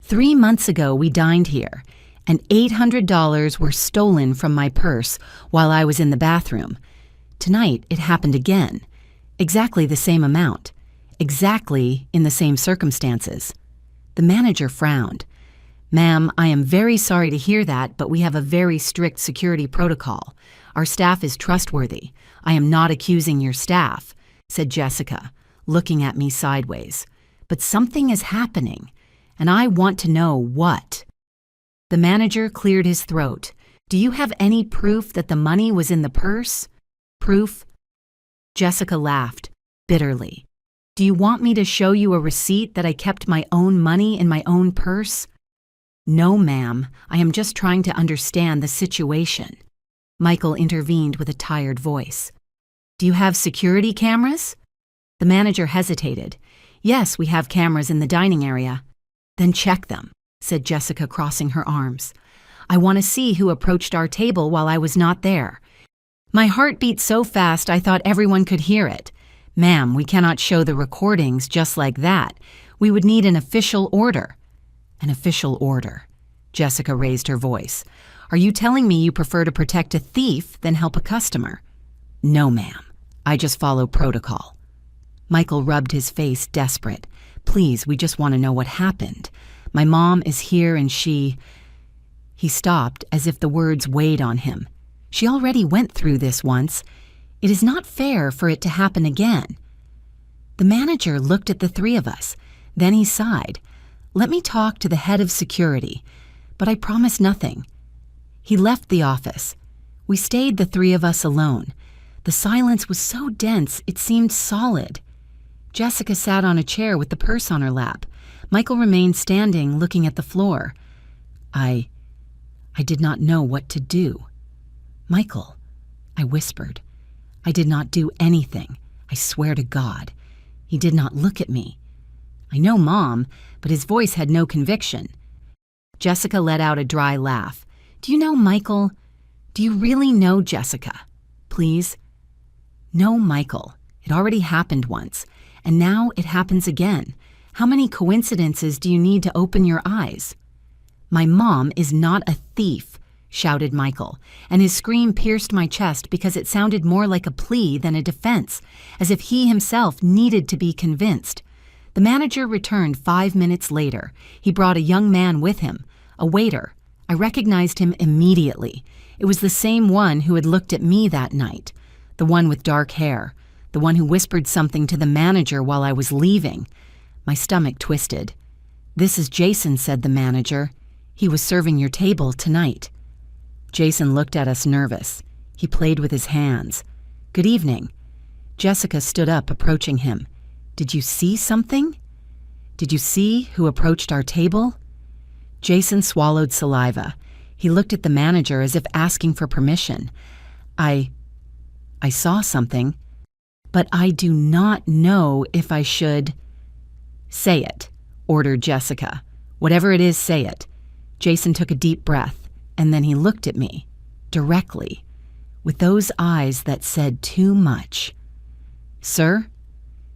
3 months ago, we dined here, and $800 were stolen from my purse while I was in the bathroom. Tonight, it happened again. Exactly the same amount. Exactly in the same circumstances. The manager frowned. "Ma'am, I am very sorry to hear that, but we have a very strict security protocol. Our staff is trustworthy. I am not accusing your staff," said Jessica, looking at me sideways. "But something is happening, and I want to know what." The manager cleared his throat. "Do you have any proof that the money was in the purse?" "Proof?" Jessica laughed, bitterly. "Do you want me to show you a receipt that I kept my own money in my own purse?" "No, ma'am. I am just trying to understand the situation." Michael intervened with a tired voice. "Do you have security cameras?" The manager hesitated. "Yes, we have cameras in the dining area." "Then check them," said Jessica, crossing her arms. "I want to see who approached our table while I was not there." My heart beat so fast I thought everyone could hear it. "Ma'am, we cannot show the recordings just like that. We would need an official order." "An official order." Jessica raised her voice. Are you telling me you prefer to protect a thief than help a customer? No, ma'am. I just follow protocol. Michael rubbed his face, desperate. Please, we just want to know what happened. My mom is here and she... He stopped as if the words weighed on him. She already went through this once. It is not fair for it to happen again. The manager looked at the three of us. Then he sighed. Let me talk to the head of security. But I promised nothing. He left the office. We stayed, the three of us, alone. The silence was so dense it seemed solid. Jessica sat on a chair with the purse on her lap. Michael remained standing, looking at the floor. I did not know what to do. Michael, I whispered. I did not do anything. I swear to God. He did not look at me. I know Mom, but his voice had no conviction. Jessica let out a dry laugh. Do you know Michael? Do you really know Jessica? Please? No, Michael. It already happened once, and now it happens again. How many coincidences do you need to open your eyes? My mom is not a thief, shouted Michael, and his scream pierced my chest because it sounded more like a plea than a defense, as if he himself needed to be convinced. The manager returned 5 minutes later. He brought a young man with him, a waiter. I recognized him immediately. It was the same one who had looked at me that night, the one with dark hair, the one who whispered something to the manager while I was leaving. My stomach twisted. This is Jason, said the manager. He was serving your table tonight. Jason looked at us nervous. He played with his hands. Good evening. Jessica stood up, approaching him. Did you see something? Did you see who approached our table? Jason swallowed saliva. He looked at the manager as if asking for permission. I saw something, but I do not know if I should... Say it, ordered Jessica. Whatever it is, say it. Jason took a deep breath, and then he looked at me, directly, with those eyes that said too much. Sir?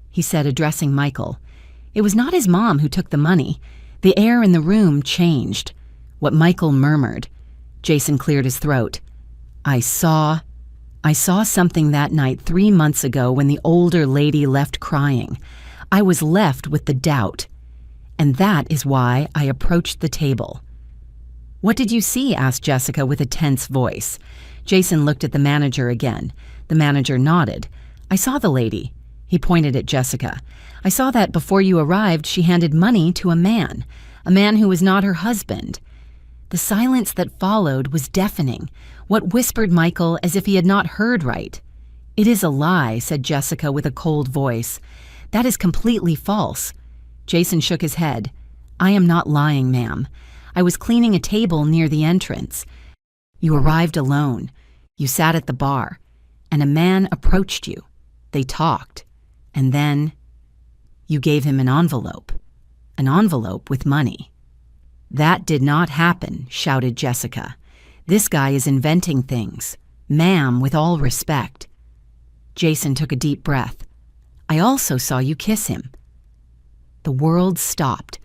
He said, addressing Michael. It was not his mom who took the money. The air in the room changed. What Michael murmured. Jason cleared his throat. I saw something that night 3 months ago when the older lady left crying. I was left with the doubt. And that is why I approached the table. What did you see? Asked Jessica with a tense voice. Jason looked at the manager again. The manager nodded. I saw the lady. He pointed at Jessica. I saw that before you arrived, she handed money to a man who was not her husband. The silence that followed was deafening. What whispered Michael as if he had not heard right? It is a lie, said Jessica with a cold voice. That is completely false. Jason shook his head. I am not lying, ma'am. I was cleaning a table near the entrance. You arrived alone. You sat at the bar, and a man approached you. They talked, and then you gave him an envelope with money. That did not happen, shouted Jessica. This guy is inventing things. Ma'am, with all respect. Jason took a deep breath. I also saw you kiss him. The world stopped.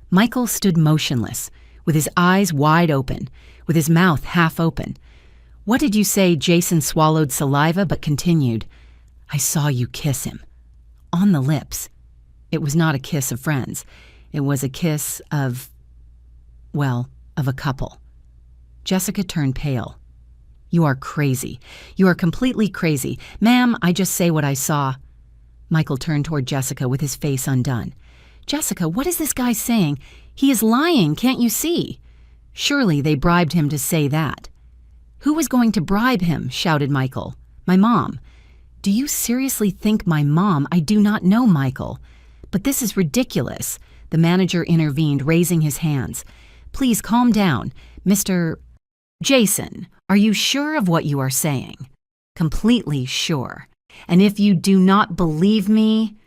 Michael stood motionless, with his eyes wide open, with his mouth half open. What did you say? Jason swallowed saliva but continued. I saw you kiss him. On the lips. It was not a kiss of friends. It was a kiss of a couple. Jessica turned pale. You are crazy. You are completely crazy. Ma'am, I just say what I saw. Michael turned toward Jessica with his face undone. Jessica, what is this guy saying? He is lying, can't you see? Surely they bribed him to say that. Who was going to bribe him? Shouted Michael. My mom. Do you seriously think my mom? I do not know, Michael. But this is ridiculous. The manager intervened, raising his hands. Please calm down. Mr. Jason, are you sure of what you are saying? Completely sure. And if you do not believe me...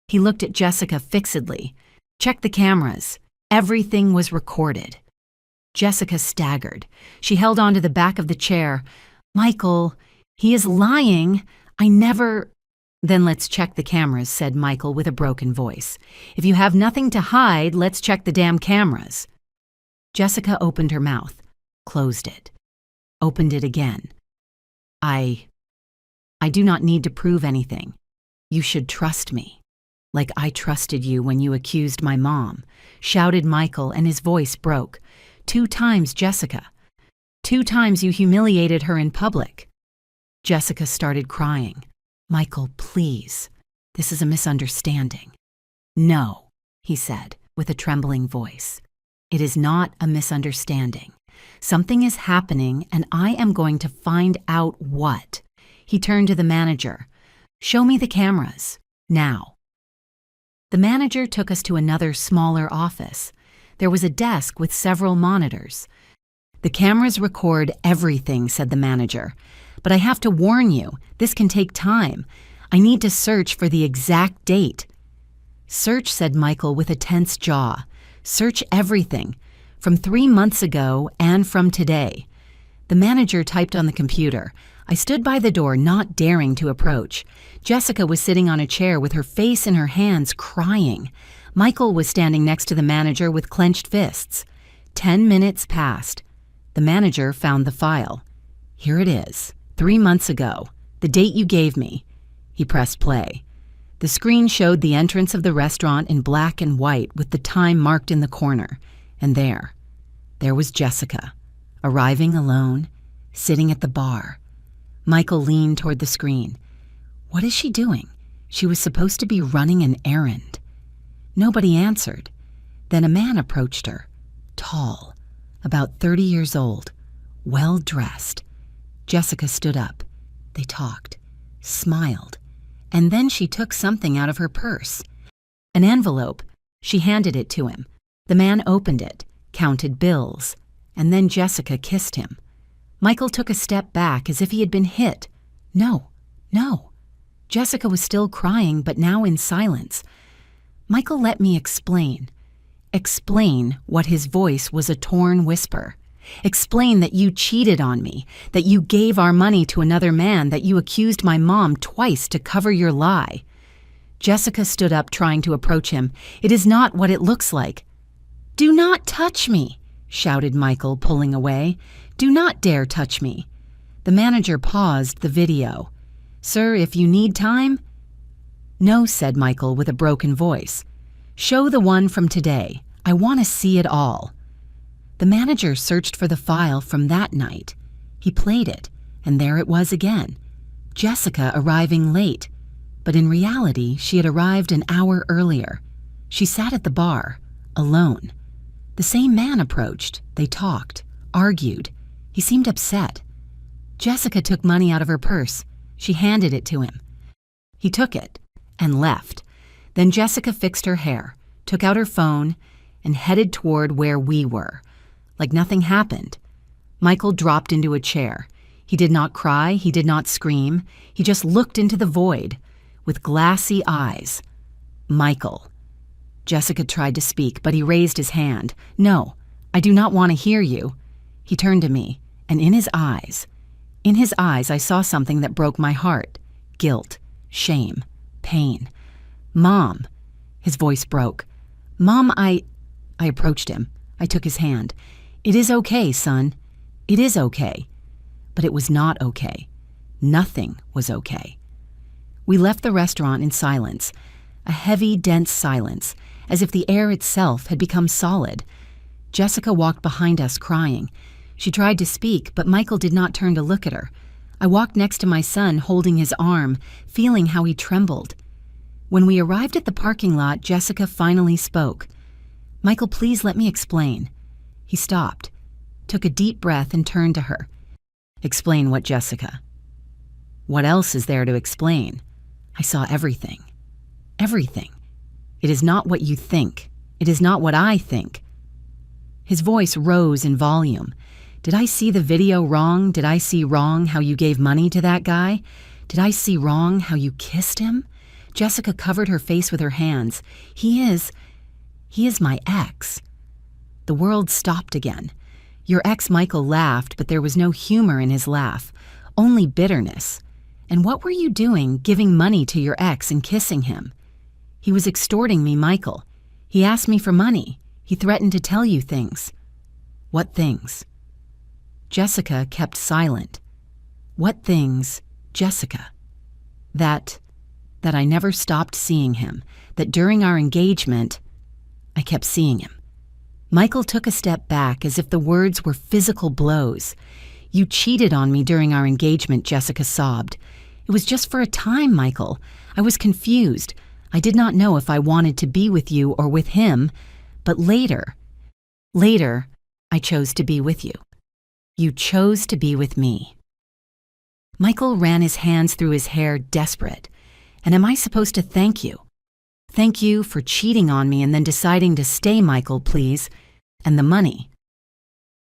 He looked at Jessica fixedly. Check the cameras. Everything was recorded. Jessica staggered. She held onto the back of the chair. Michael, he is lying. I never... Then let's check the cameras, said Michael with a broken voice. If you have nothing to hide, let's check the damn cameras. Jessica opened her mouth, closed it. opened it again. I do not need to prove anything. You should trust me. Like I trusted you when you accused my mom, shouted Michael, and his voice broke. 2 times, Jessica. 2 times you humiliated her in public. Jessica started crying. Michael, please. This is a misunderstanding. No, he said with a trembling voice. It is not a misunderstanding. Something is happening and I am going to find out what. He turned to the manager. Show me the cameras. Now. The manager took us to another, smaller office. There was a desk with several monitors. The cameras record everything, said the manager. But I have to warn you, this can take time. I need to search for the exact date. Search, said Michael with a tense jaw. Search everything, from 3 months ago and from today. The manager typed on the computer. I stood by the door, not daring to approach. Jessica was sitting on a chair with her face in her hands, crying. Michael was standing next to the manager with clenched fists. 10 minutes passed. The manager found the file. Here it is, 3 months ago, the date you gave me. He pressed play. The screen showed the entrance of the restaurant in black and white with the time marked in the corner. And there was Jessica, arriving alone, sitting at the bar. Michael leaned toward the screen. What is she doing? She was supposed to be running an errand. Nobody answered. Then a man approached her, tall, about 30 years old, well-dressed. Jessica stood up. They talked, smiled, and then she took something out of her purse. An envelope. She handed it to him. The man opened it, counted bills, and then Jessica kissed him. Michael took a step back as if he had been hit. No. Jessica was still crying, but now in silence. Michael let me explain. Explain what his voice was a torn whisper. Explain that you cheated on me, that you gave our money to another man, that you accused my mom twice to cover your lie. Jessica stood up, trying to approach him. It is not what it looks like. Do not touch me, shouted Michael, pulling away. Do not dare touch me. The manager paused the video. Sir, if you need time? No, said Michael with a broken voice. Show the one from today. I want to see it all. The manager searched for the file from that night. He played it, and there it was again. Jessica arriving late. But in reality, she had arrived an hour earlier. She sat at the bar, alone. The same man approached. They talked, argued. He seemed upset. Jessica took money out of her purse. She handed it to him. He took it and left. Then Jessica fixed her hair, took out her phone, and headed toward where we were. Like nothing happened. Michael dropped into a chair. He did not cry, he did not scream. He just looked into the void with glassy eyes. Michael. Jessica tried to speak, but he raised his hand. No, I do not want to hear you. He turned to me, and in his eyes I saw something that broke my heart. Guilt, shame, pain. Mom. His voice broke. Mom, I approached him. I took his hand. It is okay, son. It is okay. But it was not okay. Nothing was okay. We left the restaurant in silence, a heavy, dense silence, as if the air itself had become solid. Jessica walked behind us crying. She tried to speak, but Michael did not turn to look at her. I walked next to my son, holding his arm, feeling how he trembled. When we arrived at the parking lot, Jessica finally spoke. Michael, please let me explain. He stopped, took a deep breath, and turned to her. Explain what, Jessica? What else is there to explain? I saw everything. Everything. It is not what you think. It is not what I think. His voice rose in volume. Did I see the video wrong? Did I see wrong how you gave money to that guy? Did I see wrong how you kissed him? Jessica covered her face with her hands. He is my ex. The world stopped again. Your ex, Michael, laughed, but there was no humor in his laugh, only bitterness. And what were you doing, giving money to your ex and kissing him? He was extorting me, Michael. He asked me for money. He threatened to tell you things. What things? Jessica kept silent. What things, Jessica? That I never stopped seeing him, that during our engagement, I kept seeing him. Michael took a step back as if the words were physical blows. You cheated on me during our engagement, Jessica sobbed. It was just for a time, Michael. I was confused. I did not know if I wanted to be with you or with him, but later, I chose to be with you. You chose to be with me. Michael ran his hands through his hair, desperate. And am I supposed to thank you? Thank you for cheating on me and then deciding to stay, Michael, please. And the money.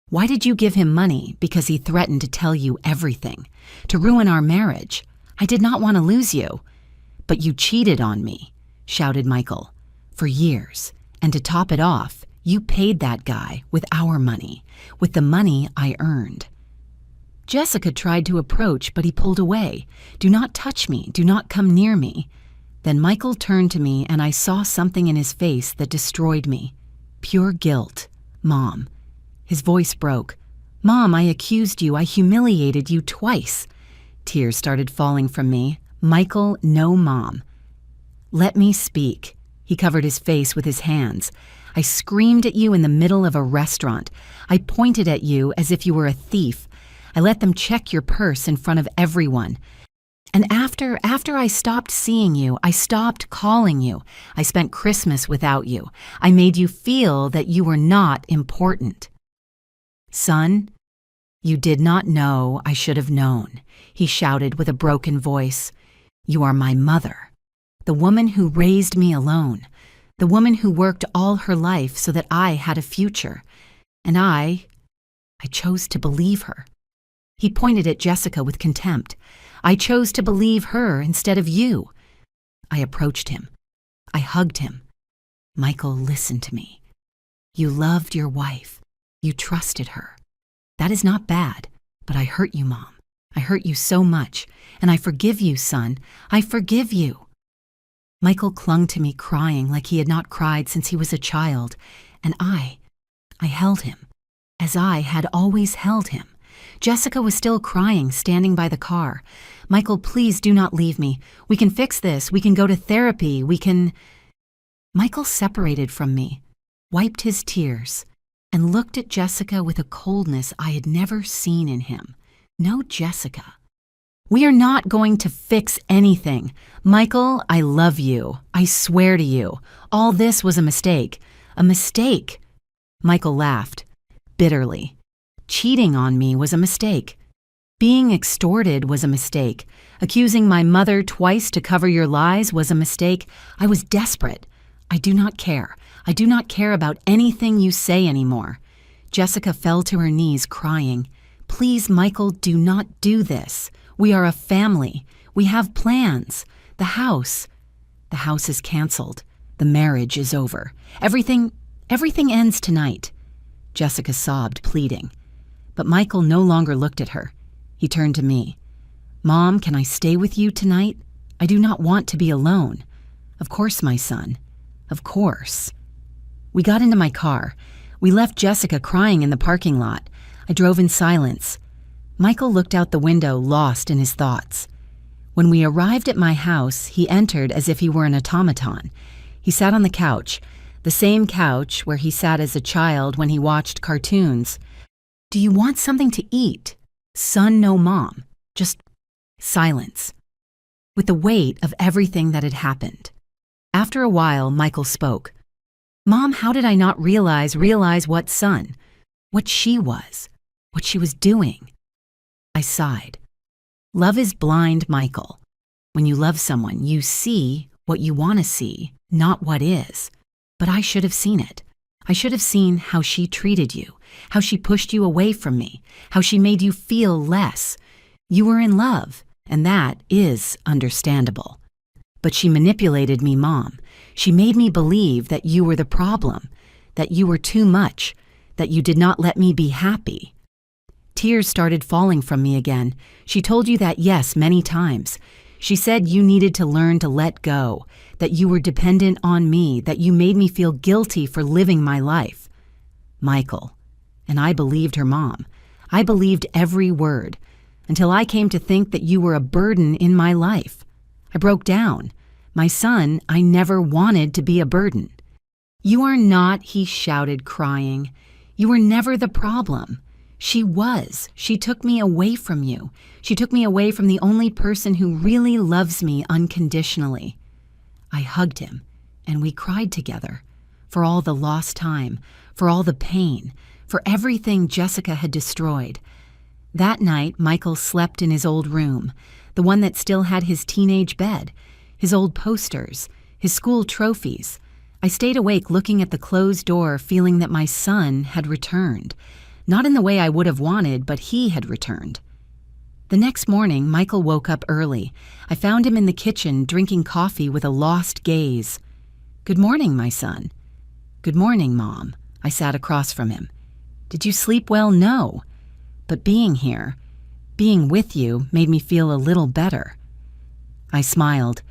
Why did you give him money? Because he threatened to tell you everything, to ruin our marriage. I did not want to lose you. But you cheated on me, shouted Michael, for years. And to top it off, you paid that guy with our money, with the money I earned. Jessica tried to approach, but he pulled away. Do not touch me. Do not come near me. Then Michael turned to me, and I saw something in his face that destroyed me. Pure guilt. Mom. His voice broke. Mom, I accused you. I humiliated you twice. Tears started falling from me. Michael, no, Mom. Let me speak. He covered his face with his hands. I screamed at you in the middle of a restaurant. I pointed at you as if you were a thief. I let them check your purse in front of everyone. And after I stopped seeing you, I stopped calling you. I spent Christmas without you. I made you feel that you were not important. Son, you did not know I should have known, he shouted with a broken voice. You are my mother, the woman who raised me alone, the woman who worked all her life so that I had a future. And I chose to believe her. He pointed at Jessica with contempt. I chose to believe her instead of you. I approached him. I hugged him. Michael, listen to me. You loved your wife. You trusted her. That is not bad, but I hurt you, Mom. I hurt you so much, and I forgive you, son. I forgive you. Michael clung to me, crying like he had not cried since he was a child, and I held him, as I had always held him. Jessica was still crying, standing by the car. Michael, please do not leave me. We can fix this. We can go to therapy. Michael separated from me, wiped his tears, and looked at Jessica with a coldness I had never seen in him. No, Jessica. We are not going to fix anything. Michael, I love you. I swear to you. All this was a mistake. A mistake. Michael laughed, bitterly. Cheating on me was a mistake. Being extorted was a mistake. Accusing my mother twice to cover your lies was a mistake. I was desperate. I do not care. I do not care about anything you say anymore. Jessica fell to her knees, crying. Please, Michael, do not do this. We are a family. We have plans. The house is canceled. The marriage is over. Everything ends tonight. Jessica sobbed, pleading. But Michael no longer looked at her. He turned to me. Mom, can I stay with you tonight? I do not want to be alone. Of course, my son. Of course. We got into my car. We left Jessica crying in the parking lot. I drove in silence. Michael looked out the window, lost in his thoughts. When we arrived at my house, he entered as if he were an automaton. He sat on the couch, the same couch where he sat as a child when he watched cartoons. Do you want something to eat? Son, no, Mom. Just silence. With the weight of everything that had happened. After a while, Michael spoke. Mom, how did I not realize what son? What she was doing? I sighed. Love is blind, Michael. When you love someone, you see what you want to see, not what is. But I should have seen it. I should have seen how she treated you, how she pushed you away from me, how she made you feel less. You were in love, and that is understandable. But she manipulated me, Mom. She made me believe that you were the problem, that you were too much, that you did not let me be happy. Tears started falling from me again. She told you that, yes, many times. She said you needed to learn to let go, that you were dependent on me, that you made me feel guilty for living my life. Michael. And I believed her, Mom. I believed every word, until I came to think that you were a burden in my life. I broke down. My son, I never wanted to be a burden. You are not, he shouted, crying. You were never the problem. She was. She took me away from you. She took me away from the only person who really loves me unconditionally. I hugged him, and we cried together, for all the lost time, for all the pain, for everything Jessica had destroyed. That night, Michael slept in his old room, the one that still had his teenage bed, his old posters, his school trophies. I stayed awake looking at the closed door, feeling that my son had returned. Not in the way I would have wanted, but he had returned. The next morning, Michael woke up early. I found him in the kitchen drinking coffee with a lost gaze. "Good morning, my son." "Good morning, Mom." I sat across from him. "Did you sleep well?" "No. But being here, being with you, made me feel a little better." I smiled.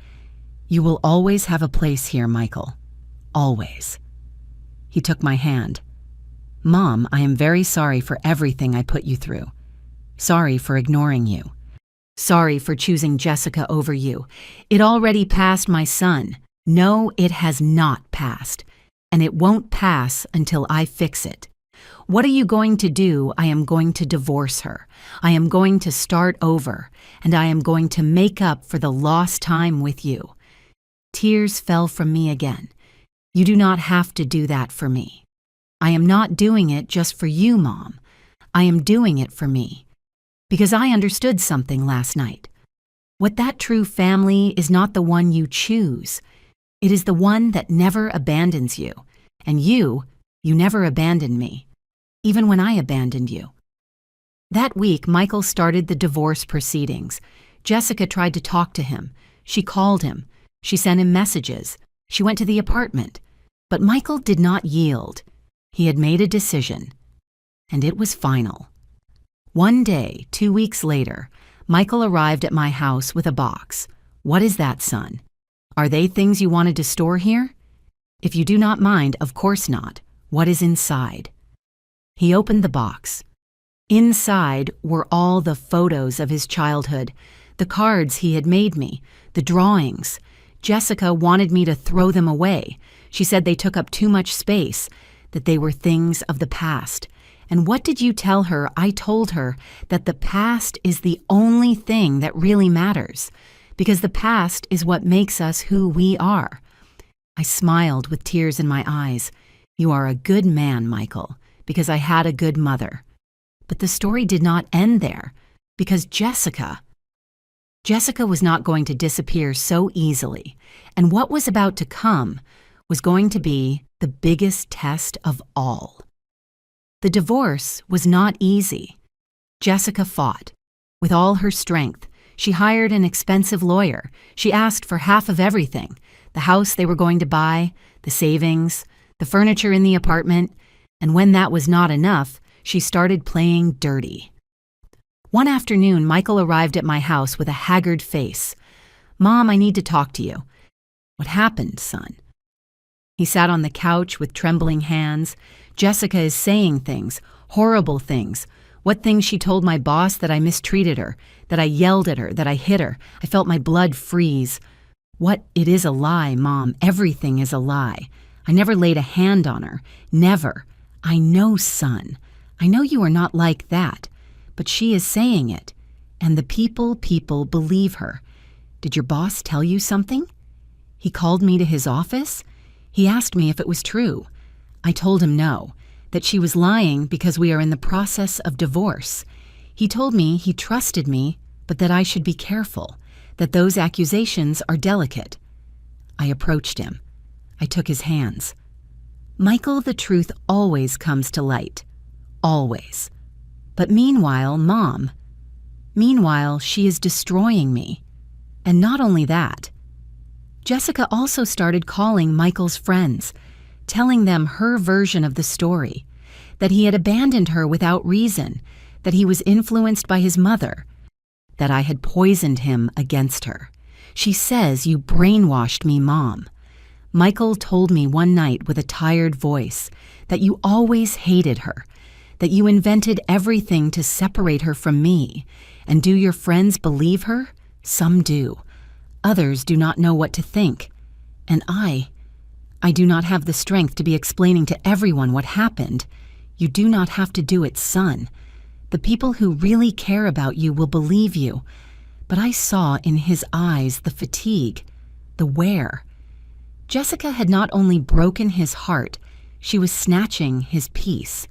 "You will always have a place here, Michael. Always." He took my hand. "Mom, I am very sorry for everything I put you through. Sorry for ignoring you. Sorry for choosing Jessica over you. It already passed, my son. No, it has not passed. And it won't pass until I fix it. What are you going to do? I am going to divorce her. I am going to start over, and I am going to make up for the lost time with you." Tears fell from me again. "You do not have to do that for me. I am not doing it just for you, Mom. I am doing it for me. Because I understood something last night. What that true family is not the one you choose. It is the one that never abandons you. And you never abandoned me, even when I abandoned you." That week, Michael started the divorce proceedings. Jessica tried to talk to him. She called him. She sent him messages. She went to the apartment. But Michael did not yield. He had made a decision, and it was final. One day, 2 weeks later, Michael arrived at my house with a box. "What is that, son? Are they things you wanted to store here?" "If you do not mind, of course not. What is inside?" He opened the box. Inside were all the photos of his childhood, the cards he had made me, the drawings. Jessica wanted me to throw them away. She said they took up too much space, that they were things of the past. And what did you tell her? I told her that the past is the only thing that really matters, because the past is what makes us who we are. I smiled with tears in my eyes. "You are a good man, Michael, because I had a good mother." But the story did not end there, because Jessica was not going to disappear so easily, and what was about to come was going to be the biggest test of all. The divorce was not easy. Jessica fought. With all her strength, she hired an expensive lawyer. She asked for half of everything: the house they were going to buy, the savings, the furniture in the apartment, and when that was not enough, she started playing dirty. One afternoon, Michael arrived at my house with a haggard face. "Mom, I need to talk to you." "What happened, son?" He sat on the couch with trembling hands. "Jessica is saying things, horrible things. What things she told my boss, that I mistreated her, that I yelled at her, that I hit her. I felt my blood freeze. What? It is a lie, Mom. Everything is a lie. I never laid a hand on her. Never. I know, son. I know you are not like that. But she is saying it. And the people believe her. Did your boss tell you something? He called me to his office. He asked me if it was true. I told him no, that she was lying because we are in the process of divorce. He told me he trusted me, but that I should be careful, that those accusations are delicate. I approached him. I took his hands. Michael, the truth always comes to light. Always. But meanwhile, Mom, she is destroying me. And not only that. Jessica also started calling Michael's friends, telling them her version of the story, that he had abandoned her without reason, that he was influenced by his mother, that I had poisoned him against her. She says, "You brainwashed me, Mom." Michael told me one night with a tired voice that you always hated her, that you invented everything to separate her from me. And do your friends believe her? Some do. Others do not know what to think. And I do not have the strength to be explaining to everyone what happened. You do not have to do it, son. The people who really care about you will believe you. But I saw in his eyes the fatigue, the wear. Jessica had not only broken his heart, she was snatching his peace.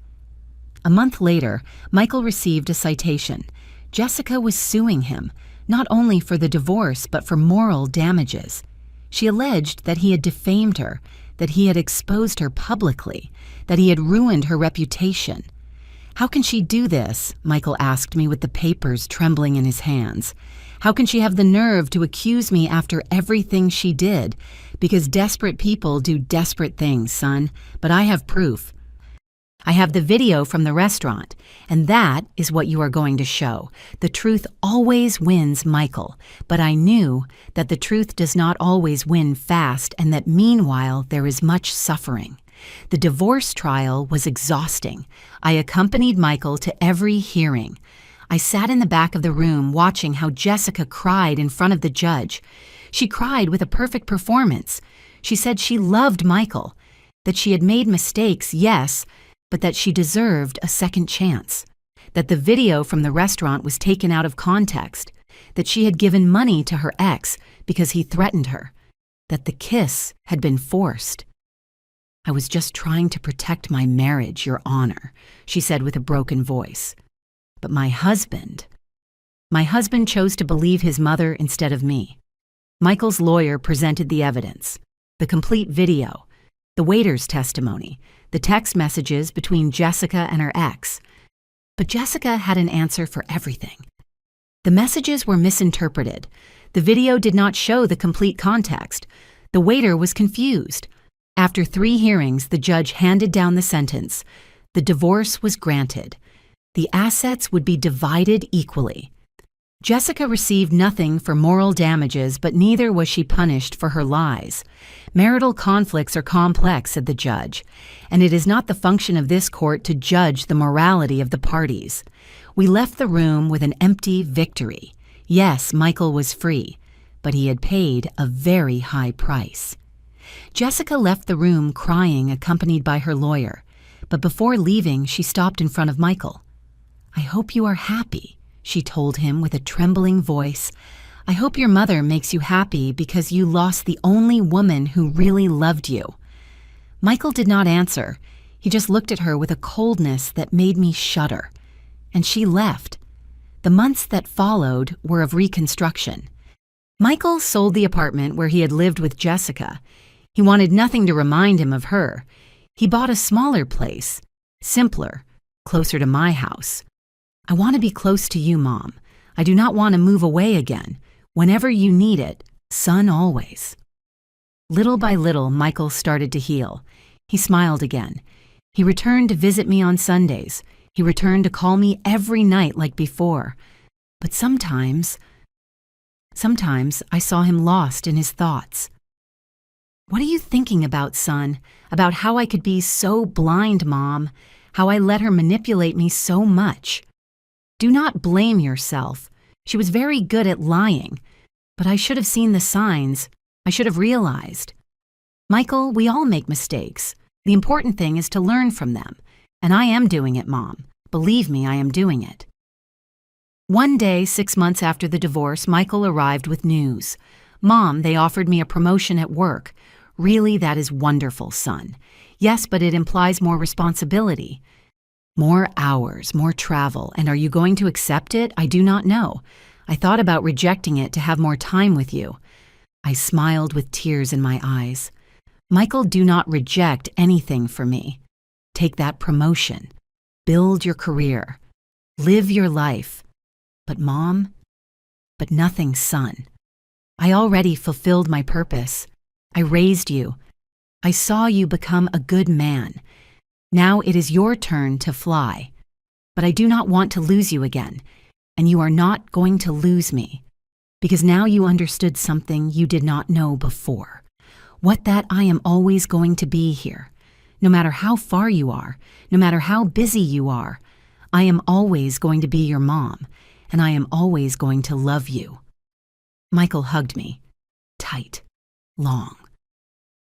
A month later, Michael received a citation. Jessica was suing him, not only for the divorce but for moral damages. She alleged that he had defamed her, that he had exposed her publicly, that he had ruined her reputation. How can she do this? Michael asked me with the papers trembling in his hands. How can she have the nerve to accuse me after everything she did? Because desperate people do desperate things, son, but I have proof. I have the video from the restaurant, and that is what you are going to show. The truth always wins, Michael, but I knew that the truth does not always win fast and that meanwhile there is much suffering. The divorce trial was exhausting. I accompanied Michael to every hearing. I sat in the back of the room watching how Jessica cried in front of the judge. She cried with a perfect performance. She said she loved Michael, that she had made mistakes, yes, but that she deserved a second chance, that the video from the restaurant was taken out of context, that she had given money to her ex because he threatened her, that the kiss had been forced. I was just trying to protect my marriage, Your Honor, she said with a broken voice. But my husband chose to believe his mother instead of me. Michael's lawyer presented the evidence, the complete video, the waiter's testimony, the text messages between Jessica and her ex. But Jessica had an answer for everything. The messages were misinterpreted. The video did not show the complete context. The waiter was confused. After 3 hearings, the judge handed down the sentence. The divorce was granted. The assets would be divided equally. Jessica received nothing for moral damages, but neither was she punished for her lies. Marital conflicts are complex, said the judge, and it is not the function of this court to judge the morality of the parties. We left the room with an empty victory. Yes, Michael was free, but he had paid a very high price. Jessica left the room crying, accompanied by her lawyer, but before leaving, she stopped in front of Michael. I hope you are happy, she told him with a trembling voice. I hope your mother makes you happy because you lost the only woman who really loved you. Michael did not answer. He just looked at her with a coldness that made me shudder. And she left. The months that followed were of reconstruction. Michael sold the apartment where he had lived with Jessica. He wanted nothing to remind him of her. He bought a smaller place, simpler, closer to my house. I want to be close to you, Mom. I do not want to move away again. Whenever you need it, son always. Little by little, Michael started to heal. He smiled again. He returned to visit me on Sundays. He returned to call me every night like before. But sometimes I saw him lost in his thoughts. What are you thinking about, son? About how I could be so blind, Mom? How I let her manipulate me so much? Do not blame yourself. She was very good at lying, but I should have seen the signs. I should have realized. Michael, we all make mistakes. The important thing is to learn from them, and I am doing it, Mom. Believe me, I am doing it. One day, 6 months after the divorce, Michael arrived with news. Mom, they offered me a promotion at work. Really, that is wonderful, son. Yes, but it implies more responsibility. More hours, more travel, and are you going to accept it? I do not know. I thought about rejecting it to have more time with you. I smiled with tears in my eyes. Michael, do not reject anything for me. Take that promotion. Build your career. Live your life. But Mom? But nothing, son. I already fulfilled my purpose. I raised you. I saw you become a good man. Now it is your turn to fly. But I do not want to lose you again, and you are not going to lose me, because now you understood something you did not know before. What that I am always going to be here. No matter how far you are, no matter how busy you are, I am always going to be your mom, and I am always going to love you." Michael hugged me, tight, long.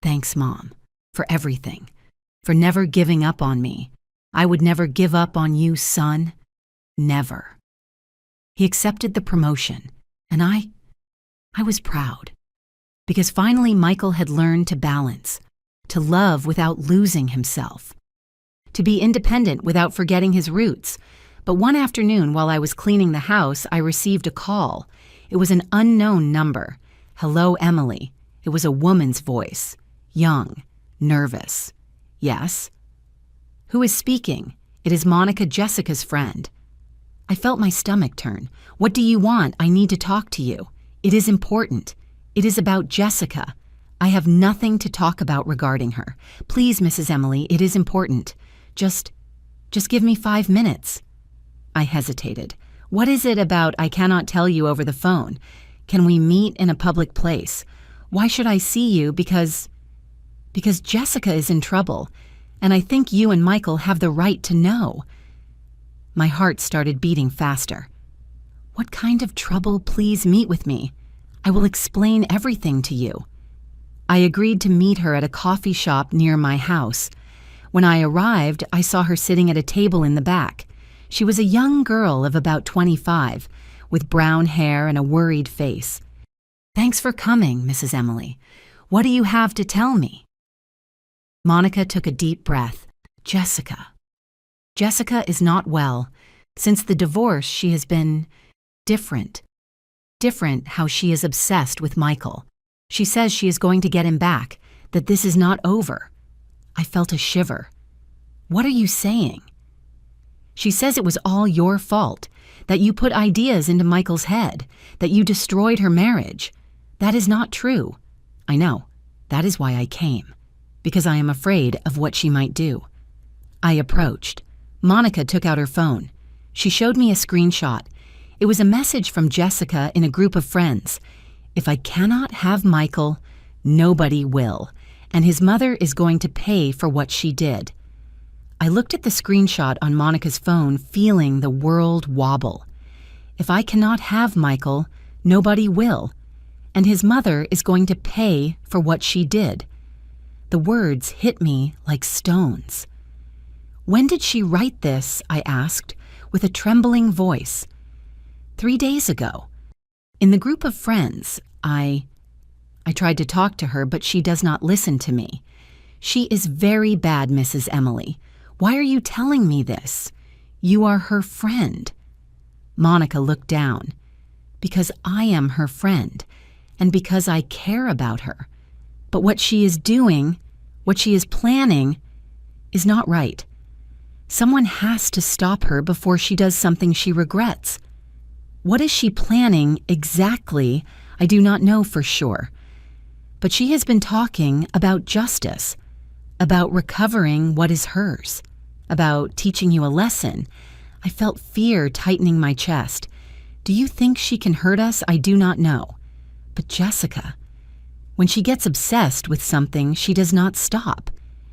"Thanks, Mom, for everything, for never giving up on me. I would never give up on you, son. Never." He accepted the promotion, and I was proud. Because finally Michael had learned to balance, to love without losing himself, to be independent without forgetting his roots. But one afternoon while I was cleaning the house, I received a call. It was an unknown number. "Hello, Emily." It was a woman's voice, young, nervous. "Yes." "Who is speaking?" "It is Monica, Jessica's friend." I felt my stomach turn. "What do you want? I need to talk to you. It is important. It is about Jessica. I have nothing to talk about regarding her. Please, Mrs. Emily, it is important. Just give me 5 minutes." I hesitated. "What is it about I cannot tell you over the phone? Can we meet in a public place? Why should I see you? Because Jessica is in trouble, and I think you and Michael have the right to know." My heart started beating faster. "What kind of trouble? Please meet with me. I will explain everything to you." I agreed to meet her at a coffee shop near my house. When I arrived, I saw her sitting at a table in the back. She was a young girl of about 25, with brown hair and a worried face. "Thanks for coming, Mrs. Emily. What do you have to tell me?" Monica took a deep breath. "Jessica. Jessica is not well. Since the divorce, she has been different. Different how she is obsessed with Michael. She says she is going to get him back, that this is not over." I felt a shiver. "What are you saying?" "She says it was all your fault, that you put ideas into Michael's head, that you destroyed her marriage. That is not true." "I know. That is why I came, because I am afraid of what she might do." I approached. Monica took out her phone. She showed me a screenshot. It was a message from Jessica in a group of friends. "If I cannot have Michael, nobody will, and his mother is going to pay for what she did." I looked at the screenshot on Monica's phone, feeling the world wobble. If I cannot have Michael, nobody will, and his mother is going to pay for what she did. The words hit me like stones. "When did she write this?" I asked, with a trembling voice. 3 days ago. In the group of friends, I tried to talk to her, but she does not listen to me. "She is very bad, Mrs. Emily. Why are you telling me this? You are her friend." Monica looked down. "Because I am her friend, and because I care about her. But what she is doing, what she is planning, is not right. Someone has to stop her before she does something she regrets. What is she planning exactly? I do not know for sure. But she has been talking about justice, about recovering what is hers, about teaching you a lesson." I felt fear tightening my chest. "Do you think she can hurt us? I do not know. But Jessica, when she gets obsessed with something, she does not stop.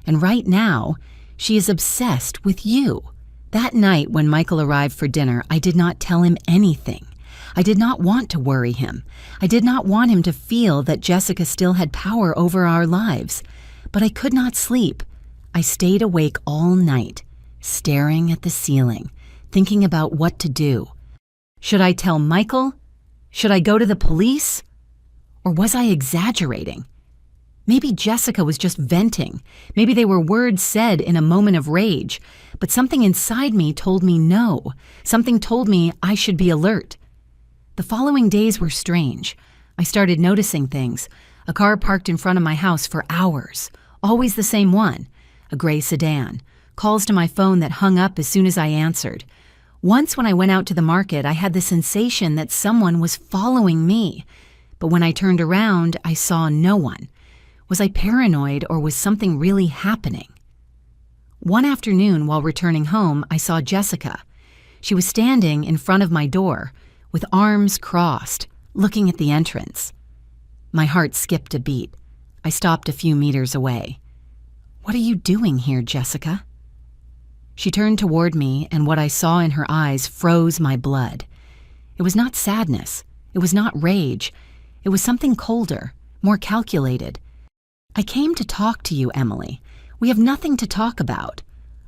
And right now, she is obsessed with you." That night when Michael arrived for dinner, I did not tell him anything. I did not want to worry him. I did not want him to feel that Jessica still had power over our lives. But I could not sleep. I stayed awake all night, staring at the ceiling, thinking about what to do. Should I tell Michael? Should I go to the police? Or was I exaggerating? Maybe Jessica was just venting. Maybe they were words said in a moment of rage. But something inside me told me no. Something told me I should be alert. The following days were strange. I started noticing things. A car parked in front of my house for hours. Always the same one. A gray sedan. Calls to my phone that hung up as soon as I answered. Once when I went out to the market, I had the sensation that someone was following me. But when I turned around, I saw no one. Was I paranoid or was something really happening? One afternoon while returning home, I saw Jessica. She was standing in front of my door, with arms crossed, looking at the entrance. My heart skipped a beat. I stopped a few meters away. What are you doing here, Jessica? She turned toward me, and what I saw in her eyes froze my blood. It was not sadness. It was not rage. It was something colder, more calculated. I came to talk to you, Emily. We have nothing to talk about.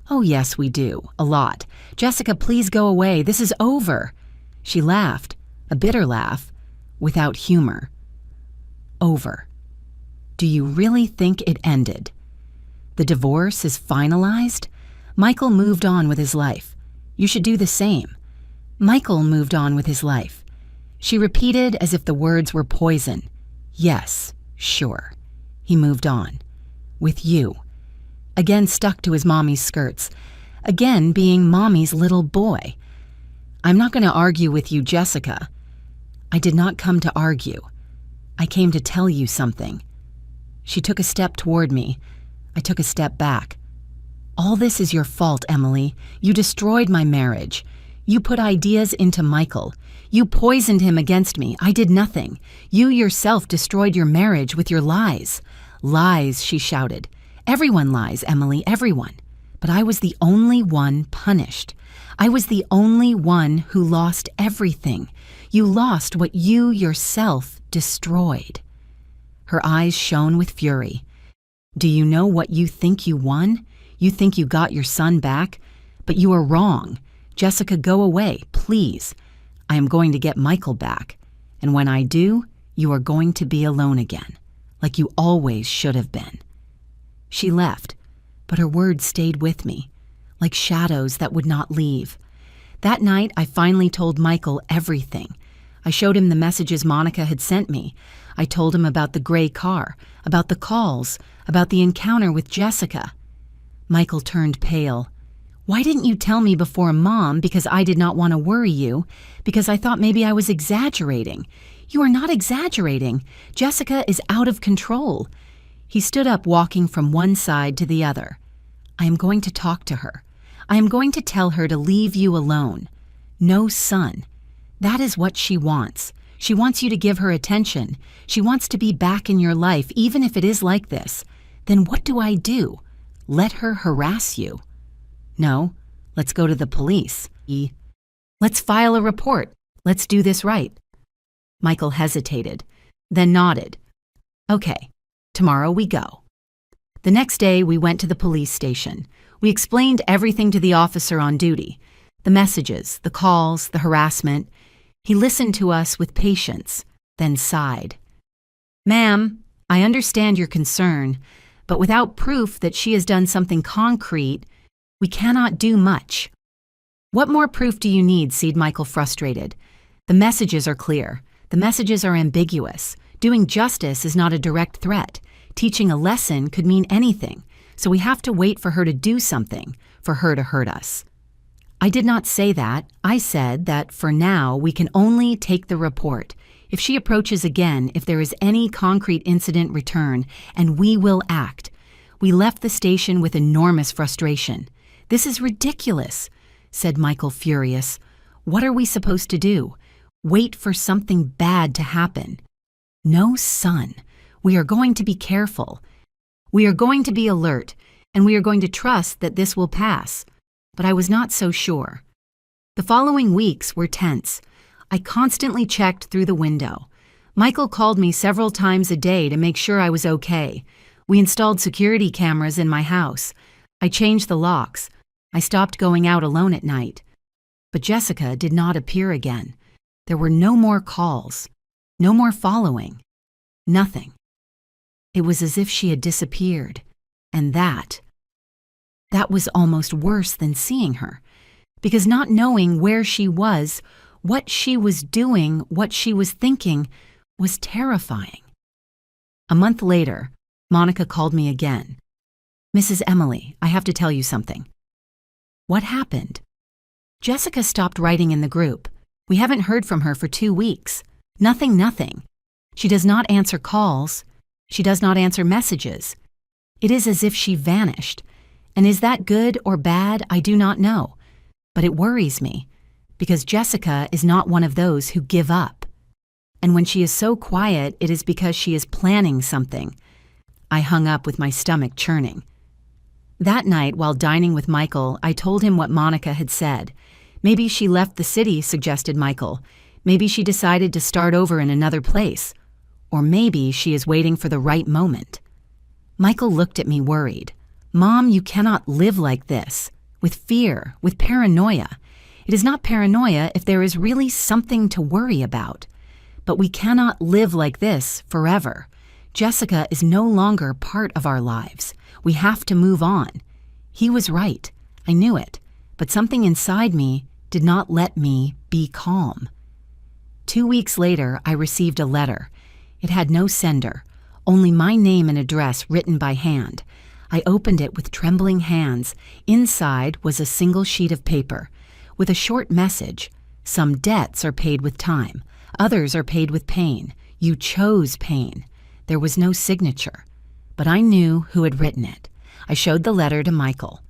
Oh, yes, we do. A lot. Jessica, please go away. This is over. She laughed, a bitter laugh, without humor. Over. Do you really think it ended? The divorce is finalized? Michael moved on with his life. You should do the same. Michael moved on with his life. She repeated as if the words were poison. Yes, sure. He moved on. With you. Again stuck to his mommy's skirts. Again being mommy's little boy. I'm not going to argue with you, Jessica. I did not come to argue. I came to tell you something. She took a step toward me. I took a step back. All this is your fault, Emily. You destroyed my marriage. You put ideas into Michael. You poisoned him against me. I did nothing. You yourself destroyed your marriage with your lies. Lies, she shouted. Everyone lies, Emily, everyone. But I was the only one punished. I was the only one who lost everything. You lost what you yourself destroyed. Her eyes shone with fury. Do you know what you think you won? You think you got your son back? But you are wrong. Jessica, go away, please. I am going to get Michael back. And when I do, you are going to be alone again, like you always should have been. She left, but her words stayed with me, like shadows that would not leave. That night, I finally told Michael everything. I showed him the messages Monica had sent me. I told him about the gray car, about the calls, about the encounter with Jessica. Michael turned pale. Why didn't you tell me before, Mom? Because I did not want to worry you, because I thought maybe I was exaggerating. You are not exaggerating. Jessica is out of control. He stood up, walking from one side to the other. I am going to talk to her. I am going to tell her to leave you alone. No son. That is what she wants. She wants you to give her attention. She wants to be back in your life, even if it is like this. Then what do I do? Let her harass you? No, let's go to the police. Let's file a report. Let's do this right. Michael hesitated, then nodded. Okay, tomorrow we go. The next day, we went to the police station. We explained everything to the officer on duty. The messages, the calls, the harassment. He listened to us with patience, then sighed. Ma'am, I understand your concern, but without proof that she has done something concrete, we cannot do much. What more proof do you need? Said Michael, frustrated. The messages are clear. The messages are ambiguous. Doing justice is not a direct threat. Teaching a lesson could mean anything, so we have to wait for her to do something, for her to hurt us. I did not say that. I said that for now we can only take the report. If she approaches again, if there is any concrete incident, return, and we will act. We left the station with enormous frustration. This is ridiculous, said Michael, furious. What are we supposed to do? Wait for something bad to happen? No, son. We are going to be careful. We are going to be alert, and we are going to trust that this will pass. But I was not so sure. The following weeks were tense. I constantly checked through the window. Michael called me several times a day to make sure I was okay. We installed security cameras in my house. I changed the locks. I stopped going out alone at night. But Jessica did not appear again. There were no more calls, no more following, nothing. It was as if she had disappeared, and that was almost worse than seeing her, because not knowing where she was, what she was doing, what she was thinking, was terrifying. A month later, Monica called me again. Mrs. Emily, I have to tell you something. What happened? Jessica stopped writing in the group. We haven't heard from her for 2 weeks. Nothing. She does not answer calls. She does not answer messages. It is as if she vanished. And is that good or bad? I do not know. But it worries me, because Jessica is not one of those who give up. And when she is so quiet, it is because she is planning something. I hung up with my stomach churning. That night, while dining with Michael, I told him what Monica had said. Maybe she left the city, suggested Michael. Maybe she decided to start over in another place. Or maybe she is waiting for the right moment. Michael looked at me worried. Mom, you cannot live like this. With fear, with paranoia. It is not paranoia if there is really something to worry about. But we cannot live like this forever. Jessica is no longer part of our lives. We have to move on. He was right. I knew it. But something inside me did not let me be calm. 2 weeks later, I received a letter. It had no sender, only my name and address written by hand. I opened it with trembling hands. Inside was a single sheet of paper with a short message. Some debts are paid with time. Others are paid with pain. You chose pain. There was no signature, but I knew who had written it. I showed the letter to Michael.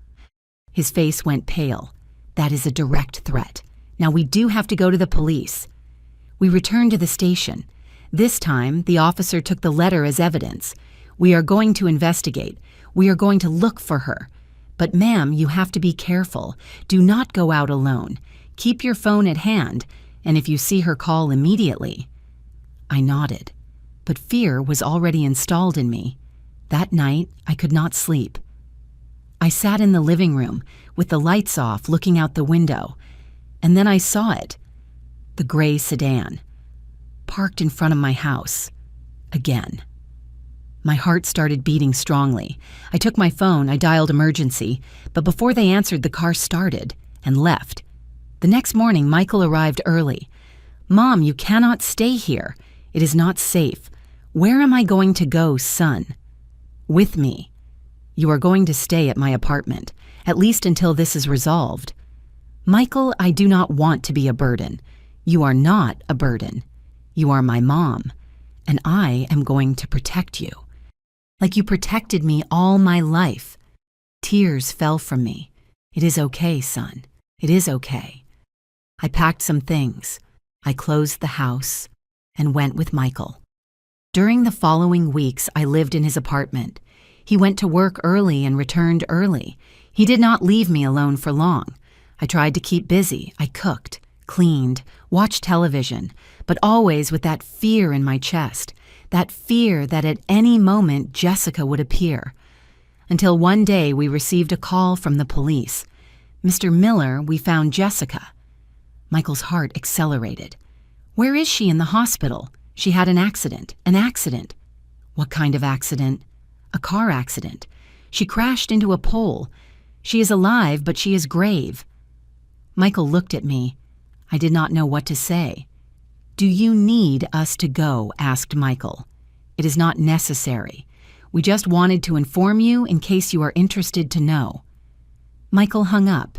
His face went pale. That is a direct threat. Now we do have to go to the police. We returned to the station. This time, the officer took the letter as evidence. We are going to investigate. We are going to look for her. But ma'am, you have to be careful. Do not go out alone. Keep your phone at hand, and if you see her, call immediately. I nodded, but fear was already installed in me. That night, I could not sleep. I sat in the living room with the lights off, looking out the window, and then I saw it. The gray sedan, parked in front of my house, again. My heart started beating strongly. I took my phone, I dialed emergency, but before they answered, the car started and left. The next morning, Michael arrived early. Mom, you cannot stay here. It is not safe. Where am I going to go, son? With me. You are going to stay at my apartment, at least until this is resolved. Michael, I do not want to be a burden. You are not a burden. You are my mom, and I am going to protect you. Like you protected me all my life. Tears fell from me. It is okay, son. It is okay. I packed some things. I closed the house and went with Michael. During the following weeks, I lived in his apartment. He went to work early and returned early. He did not leave me alone for long. I tried to keep busy. I cooked, cleaned, watched television, but always with that fear in my chest, that fear that at any moment Jessica would appear. Until one day we received a call from the police. Mr. Miller, we found Jessica. Michael's heart accelerated. Where is she in the hospital? She had an accident. An accident. What kind of accident? A car accident. She crashed into a pole. She is alive, but she is grave. Michael looked at me. I did not know what to say. Do you need us to go? Asked Michael. It is not necessary. We just wanted to inform you in case you are interested to know. Michael hung up.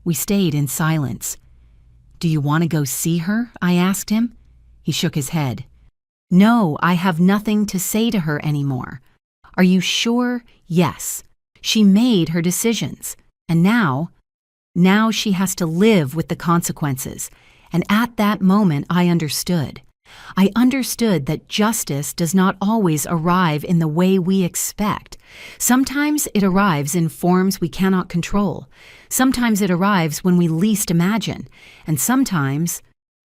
We stayed in silence. Do you want to go see her? I asked him. He shook his head. No, I have nothing to say to her anymore. Are you sure? Yes. She made her decisions. And now she has to live with the consequences. And at that moment, I understood. I understood that justice does not always arrive in the way we expect. Sometimes it arrives in forms we cannot control. Sometimes it arrives when we least imagine. And sometimes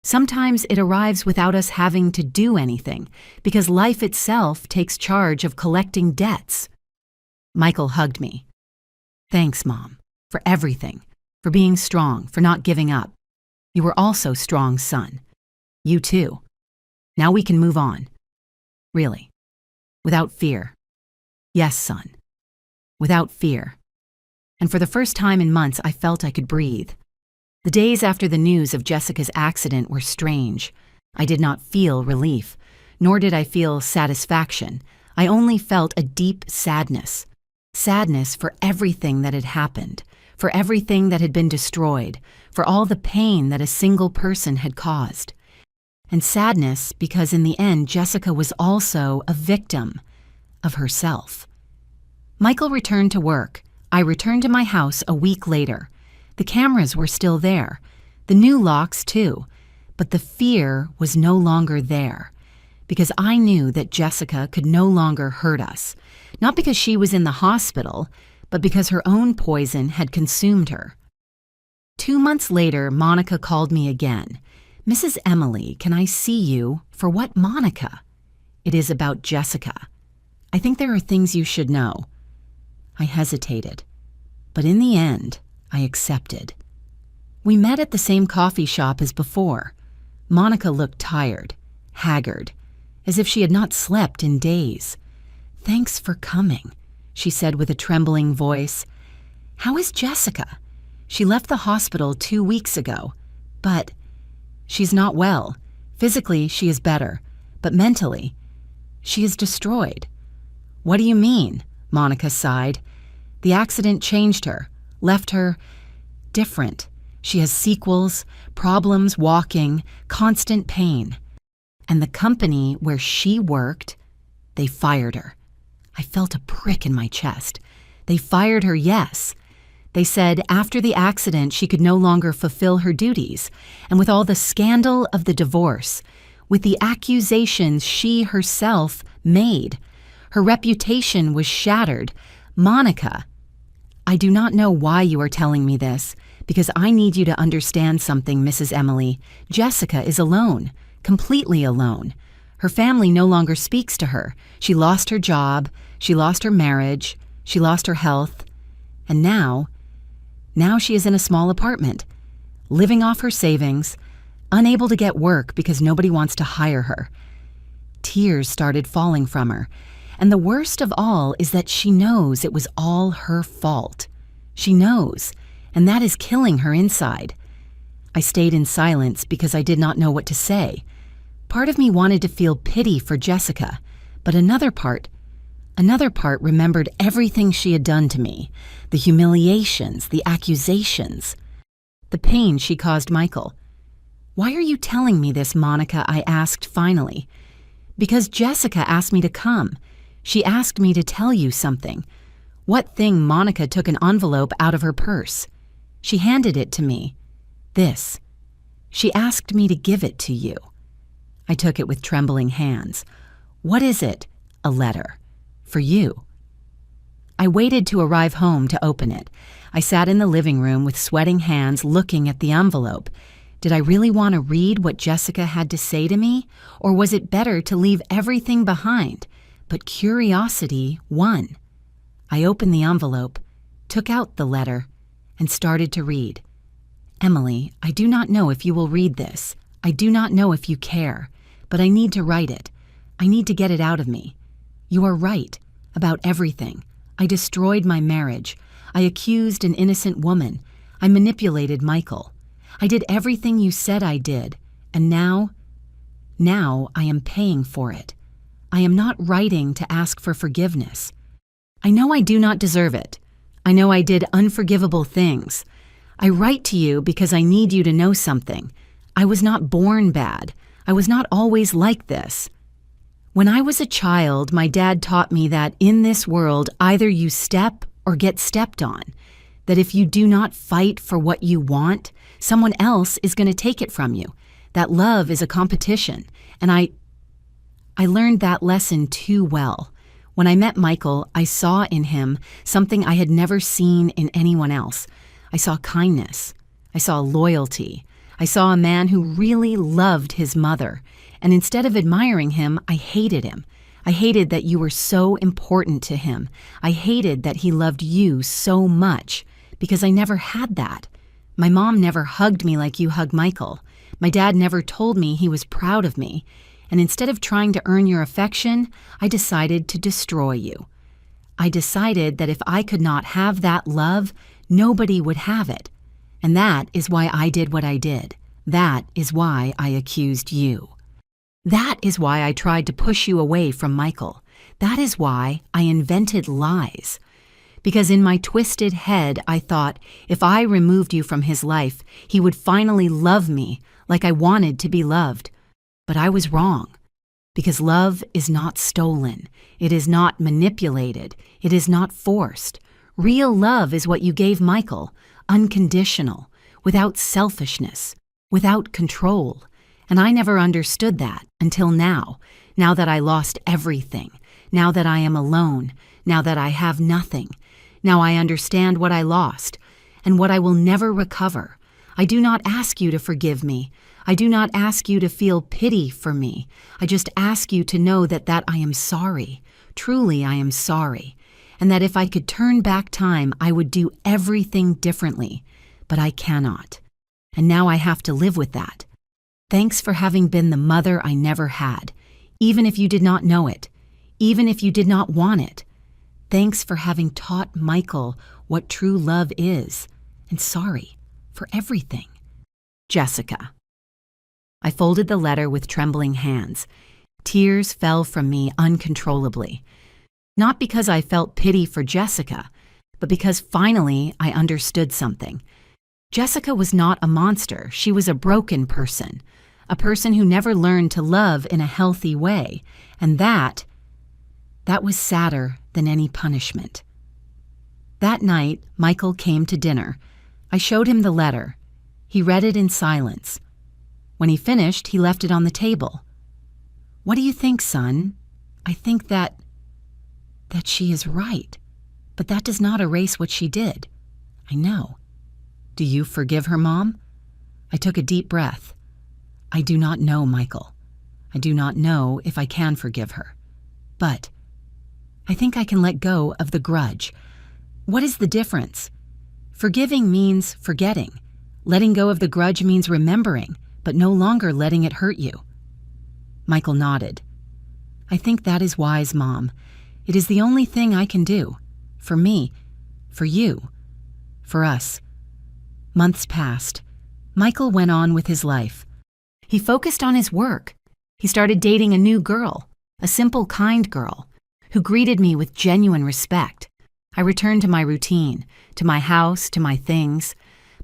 it arrives without us having to do anything, because life itself takes charge of collecting debts. Michael hugged me. Thanks, Mom, for everything, for being strong, for not giving up. You were also strong, son. You too. Now we can move on. Really. Without fear. Yes, son. Without fear. And for the first time in months, I felt I could breathe. The days after the news of Jessica's accident were strange. I did not feel relief, nor did I feel satisfaction. I only felt a deep sadness. Sadness for everything that had happened, for everything that had been destroyed, for all the pain that a single person had caused. And sadness because in the end, Jessica was also a victim of herself. Michael returned to work. I returned to my house a week later. The cameras were still there, the new locks too, but the fear was no longer there, because I knew that Jessica could no longer hurt us, not because she was in the hospital, but because her own poison had consumed her. 2 months later, Monica called me again. "Mrs. Emily, can I see you?" "For what, Monica?" "It is about Jessica. I think there are things you should know." I hesitated, but in the end, I accepted. We met at the same coffee shop as before. Monica looked tired, haggard, as if she had not slept in days. "Thanks for coming," she said with a trembling voice. "How is Jessica? She left the hospital 2 weeks ago, but she's not well. Physically, she is better, but mentally, she is destroyed." "What do you mean?" Monica sighed. "The accident changed her, left her different. She has sequels, problems walking, constant pain. And the company where she worked, they fired her." I felt a prick in my chest. They fired her, yes. They said after the accident she could no longer fulfill her duties, and with all the scandal of the divorce, with the accusations she herself made, her reputation was shattered. "Monica, I do not know why you are telling me this, because I need you to understand something, Mrs. Emily. Jessica is alone, completely alone. Her family no longer speaks to her. She lost her job, she lost her marriage, she lost her health, and now she is in a small apartment, living off her savings, unable to get work because nobody wants to hire her." Tears started falling from her, and the worst of all is that she knows it was all her fault. She knows, and that is killing her inside. I stayed in silence because I did not know what to say. Part of me wanted to feel pity for Jessica, but another part remembered everything she had done to me, the humiliations, the accusations, the pain she caused Michael. "Why are you telling me this, Monica?" I asked finally. "Because Jessica asked me to come. She asked me to tell you something." "What thing?" Monica took an envelope out of her purse. She handed it to me. "This. She asked me to give it to you." I took it with trembling hands. "What is it?" "A letter. For you." I waited to arrive home to open it. I sat in the living room with sweating hands looking at the envelope. Did I really want to read what Jessica had to say to me, or was it better to leave everything behind? But curiosity won. I opened the envelope, took out the letter, and started to read. "Emily, I do not know if you will read this. I do not know if you care, but I need to write it. I need to get it out of me. You are right about everything. I destroyed my marriage. I accused an innocent woman. I manipulated Michael. I did everything you said I did, and now I am paying for it. I am not writing to ask for forgiveness. I know I do not deserve it. I know I did unforgivable things. I write to you because I need you to know something. I was not born bad. I was not always like this. When I was a child, my dad taught me that in this world, either you step or get stepped on. That if you do not fight for what you want, someone else is going to take it from you. That love is a competition. And I learned that lesson too well. When I met Michael, I saw in him something I had never seen in anyone else. I saw kindness. I saw loyalty. I saw a man who really loved his mother. And instead of admiring him, I hated him. I hated that you were so important to him. I hated that he loved you so much, because I never had that. My mom never hugged me like you hug Michael. My dad never told me he was proud of me. And instead of trying to earn your affection, I decided to destroy you. I decided that if I could not have that love, nobody would have it. And that is why I did what I did. That is why I accused you. That is why I tried to push you away from Michael. That is why I invented lies. Because in my twisted head, I thought if I removed you from his life, he would finally love me like I wanted to be loved. But I was wrong. Because love is not stolen. It is not manipulated. It is not forced. Real love is what you gave Michael, unconditional, without selfishness, without control. And I never understood that until now that I lost everything, now that I am alone, now that I have nothing, Now I understand what I lost and what I will never recover. I do not ask you to forgive me. I do not ask you to feel pity for me. I just ask you to know that I am sorry. Truly, I am sorry. And that if I could turn back time, I would do everything differently. But I cannot. And now I have to live with that. Thanks for having been the mother I never had, even if you did not know it, even if you did not want it. Thanks for having taught Michael what true love is, and sorry for everything. Jessica. I folded the letter with trembling hands. Tears fell from me uncontrollably. Not because I felt pity for Jessica, but because finally I understood something. Jessica was not a monster. She was a broken person, a person who never learned to love in a healthy way, and that was sadder than any punishment. That night, Michael came to dinner. I showed him the letter. He read it in silence. When he finished, he left it on the table. "What do you think, son?" "I think that she is right, but that does not erase what she did." "I know." "Do you forgive her, Mom?" I took a deep breath. "I do not know, Michael. I do not know if I can forgive her. But I think I can let go of the grudge." "What is the difference?" "Forgiving means forgetting. Letting go of the grudge means remembering, but no longer letting it hurt you." Michael nodded. "I think that is wise, Mom. It is the only thing I can do. For me, for you, for us." Months passed. Michael went on with his life. He focused on his work. He started dating a new girl, a simple, kind girl, who greeted me with genuine respect. I returned to my routine, to my house, to my things.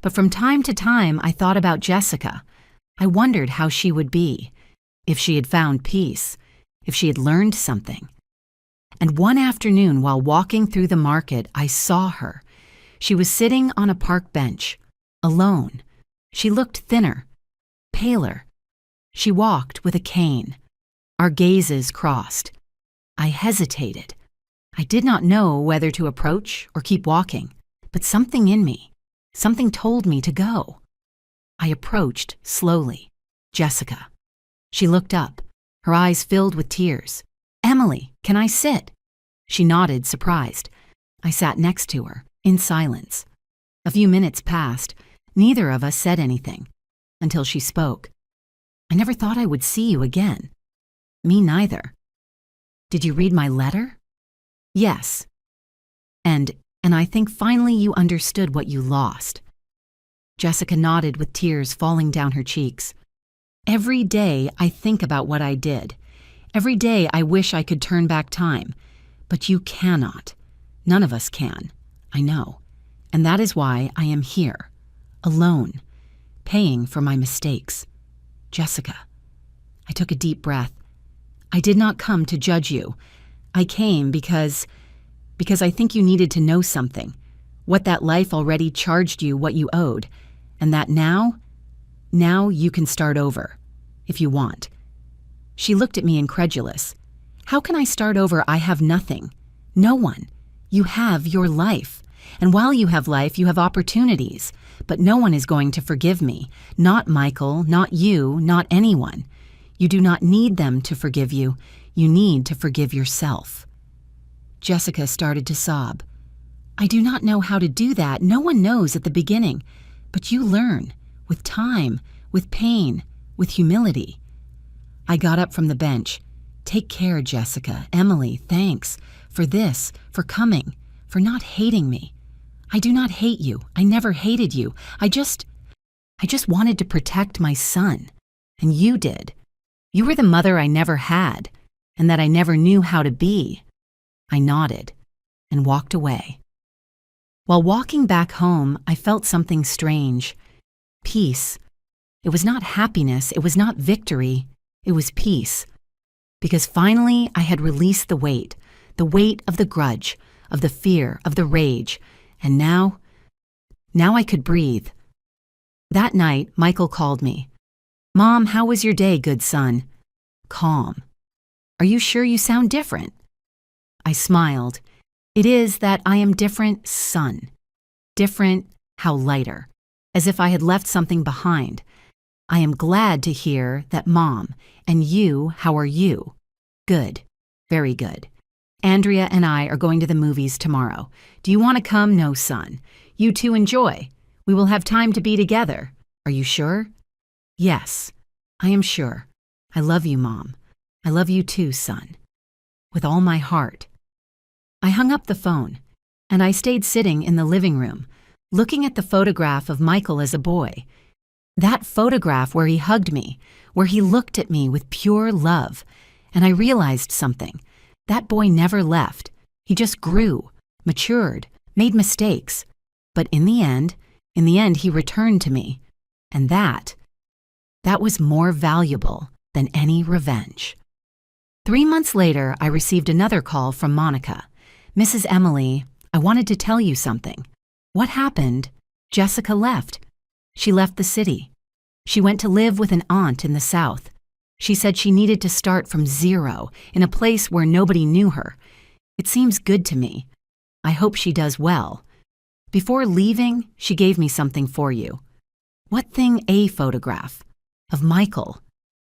But from time to time, I thought about Jessica. I wondered how she would be, if she had found peace, if she had learned something. And one afternoon, while walking through the market, I saw her. She was sitting on a park bench, alone. She looked thinner, paler. She walked with a cane. Our gazes crossed. I hesitated. I did not know whether to approach or keep walking, but something in me, something told me to go. I approached slowly. Jessica. She looked up, her eyes filled with tears. "Emily, can I sit?" She nodded, surprised. I sat next to her, in silence. A few minutes passed. Neither of us said anything, until she spoke. "I never thought I would see you again." "Me neither." "Did you read my letter?" "Yes. And I think finally you understood what you lost." Jessica nodded with tears falling down her cheeks. "Every day I think about what I did. Every day I wish I could turn back time. But you cannot. None of us can. I know. And that is why I am here, alone, paying for my mistakes. Jessica." I took a deep breath. "I did not come to judge you. I came because I think you needed to know something, what that life already charged you what you owed, and that now you can start over, if you want." She looked at me incredulous. "How can I start over? I have nothing. No one. You have your life. And while you have life, you have opportunities. But no one is going to forgive me. Not Michael, not you, not anyone. You do not need them to forgive you. You need to forgive yourself." Jessica started to sob. "I do not know how to do that. No one knows at the beginning. But you learn, with time, with pain, with humility." I got up from the bench. "Take care, Jessica. Emily, thanks. For this, for coming, for not hating me. I do not hate you. I never hated you. I just wanted to protect my son. And you did. You were the mother I never had, and that I never knew how to be." I nodded and walked away. While walking back home, I felt something strange. Peace. It was not happiness. It was not victory. It was peace. Because finally I had released the weight of the grudge, of the fear, of the rage, and now I could breathe. That night, Michael called me. "Mom, how was your day, good son?" "Calm." "Are you sure you sound different?" I smiled. It is that I am different, son. Different, how lighter. As if I had left something behind. I am glad to hear that Mom, and you, how are you? Good. Very good. Andrea and I are going to the movies tomorrow. Do you want to come? No, son. You two enjoy. We will have time to be together. Are you sure? Yes, I am sure. I love you, Mom. I love you too, son. With all my heart. I hung up the phone, and I stayed sitting in the living room, looking at the photograph of Michael as a boy. That photograph where he hugged me, where he looked at me with pure love. And I realized something. That boy never left. He just grew, matured, made mistakes. But in the end, he returned to me. And that was more valuable than any revenge. 3 months later, I received another call from Monica. Mrs. Emily, I wanted to tell you something. What happened? Jessica left. She left the city. She went to live with an aunt in the South. She said she needed to start from zero in a place where nobody knew her. It seems good to me. I hope she does well. Before leaving, she gave me something for you. What thing? A photograph of Michael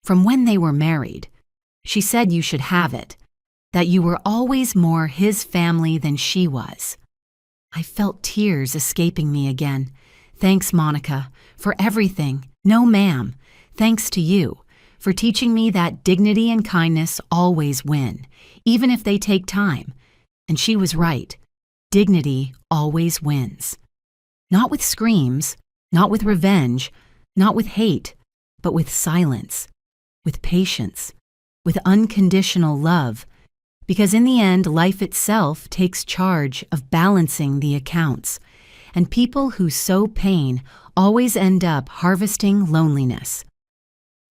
from when they were married. She said you should have it, that you were always more his family than she was. I felt tears escaping me again. Thanks, Monica, for everything. No, ma'am. Thanks to you for teaching me that dignity and kindness always win, even if they take time. And she was right. Dignity always wins. Not with screams, not with revenge, not with hate, but with silence, with patience, with unconditional love, because in the end, life itself takes charge of balancing the accounts, and people who sow pain always end up harvesting loneliness.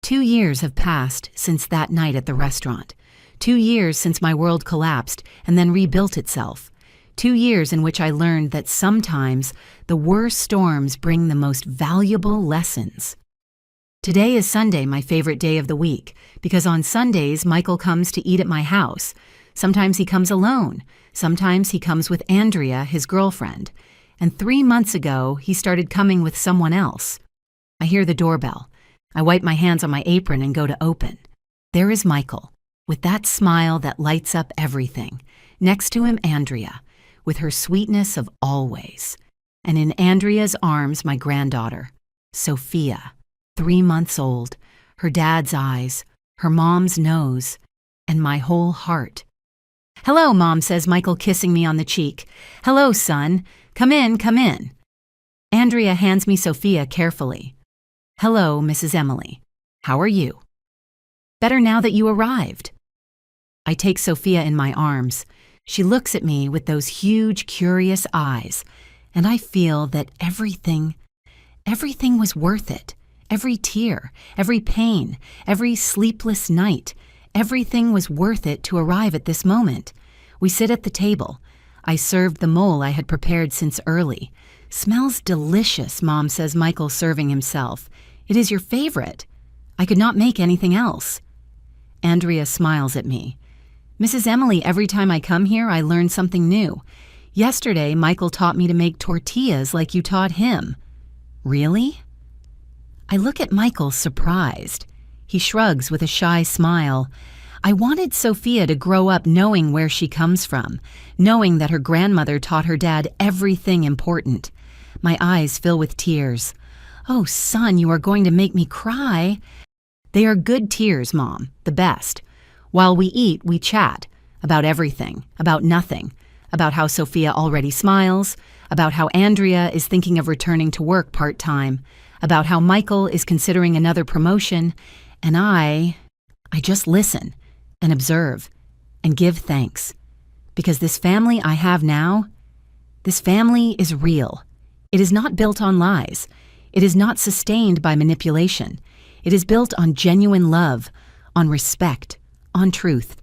2 years have passed since that night at the restaurant. 2 years since my world collapsed and then rebuilt itself. 2 years in which I learned that sometimes the worst storms bring the most valuable lessons. Today is Sunday, my favorite day of the week, because on Sundays, Michael comes to eat at my house. Sometimes he comes alone. Sometimes he comes with Andrea, his girlfriend. And 3 months ago, he started coming with someone else. I hear the doorbell. I wipe my hands on my apron and go to open. There is Michael, with that smile that lights up everything. Next to him, Andrea, with her sweetness of always. And in Andrea's arms, my granddaughter, Sophia, 3 months old, her dad's eyes, her mom's nose, and my whole heart. Hello, Mom, says Michael, kissing me on the cheek. Hello, son. Come in, come in. Andrea hands me Sophia carefully. Hello, Mrs. Emily. How are you? Better now that you arrived. I take Sophia in my arms. She looks at me with those huge, curious eyes, and I feel that everything was worth it. Every tear, every pain, every sleepless night, everything was worth it to arrive at this moment. We sit at the table. I served the mole I had prepared since early. Smells delicious, Mom, says Michael, serving himself. It is your favorite. I could not make anything else. Andrea smiles at me. Mrs. Emily, every time I come here, I learn something new. Yesterday, Michael taught me to make tortillas like you taught him. Really? I look at Michael, surprised. He shrugs with a shy smile. I wanted Sophia to grow up knowing where she comes from, knowing that her grandmother taught her dad everything important. My eyes fill with tears. Oh, son, you are going to make me cry. They are good tears, Mom, the best. While we eat, we chat about everything, about nothing, about how Sophia already smiles, about how Andrea is thinking of returning to work part-time, about how Michael is considering another promotion, and I just listen and observe and give thanks. Because this family I have now, this family is real. It is not built on lies. It is not sustained by manipulation. It is built on genuine love, on respect, on truth.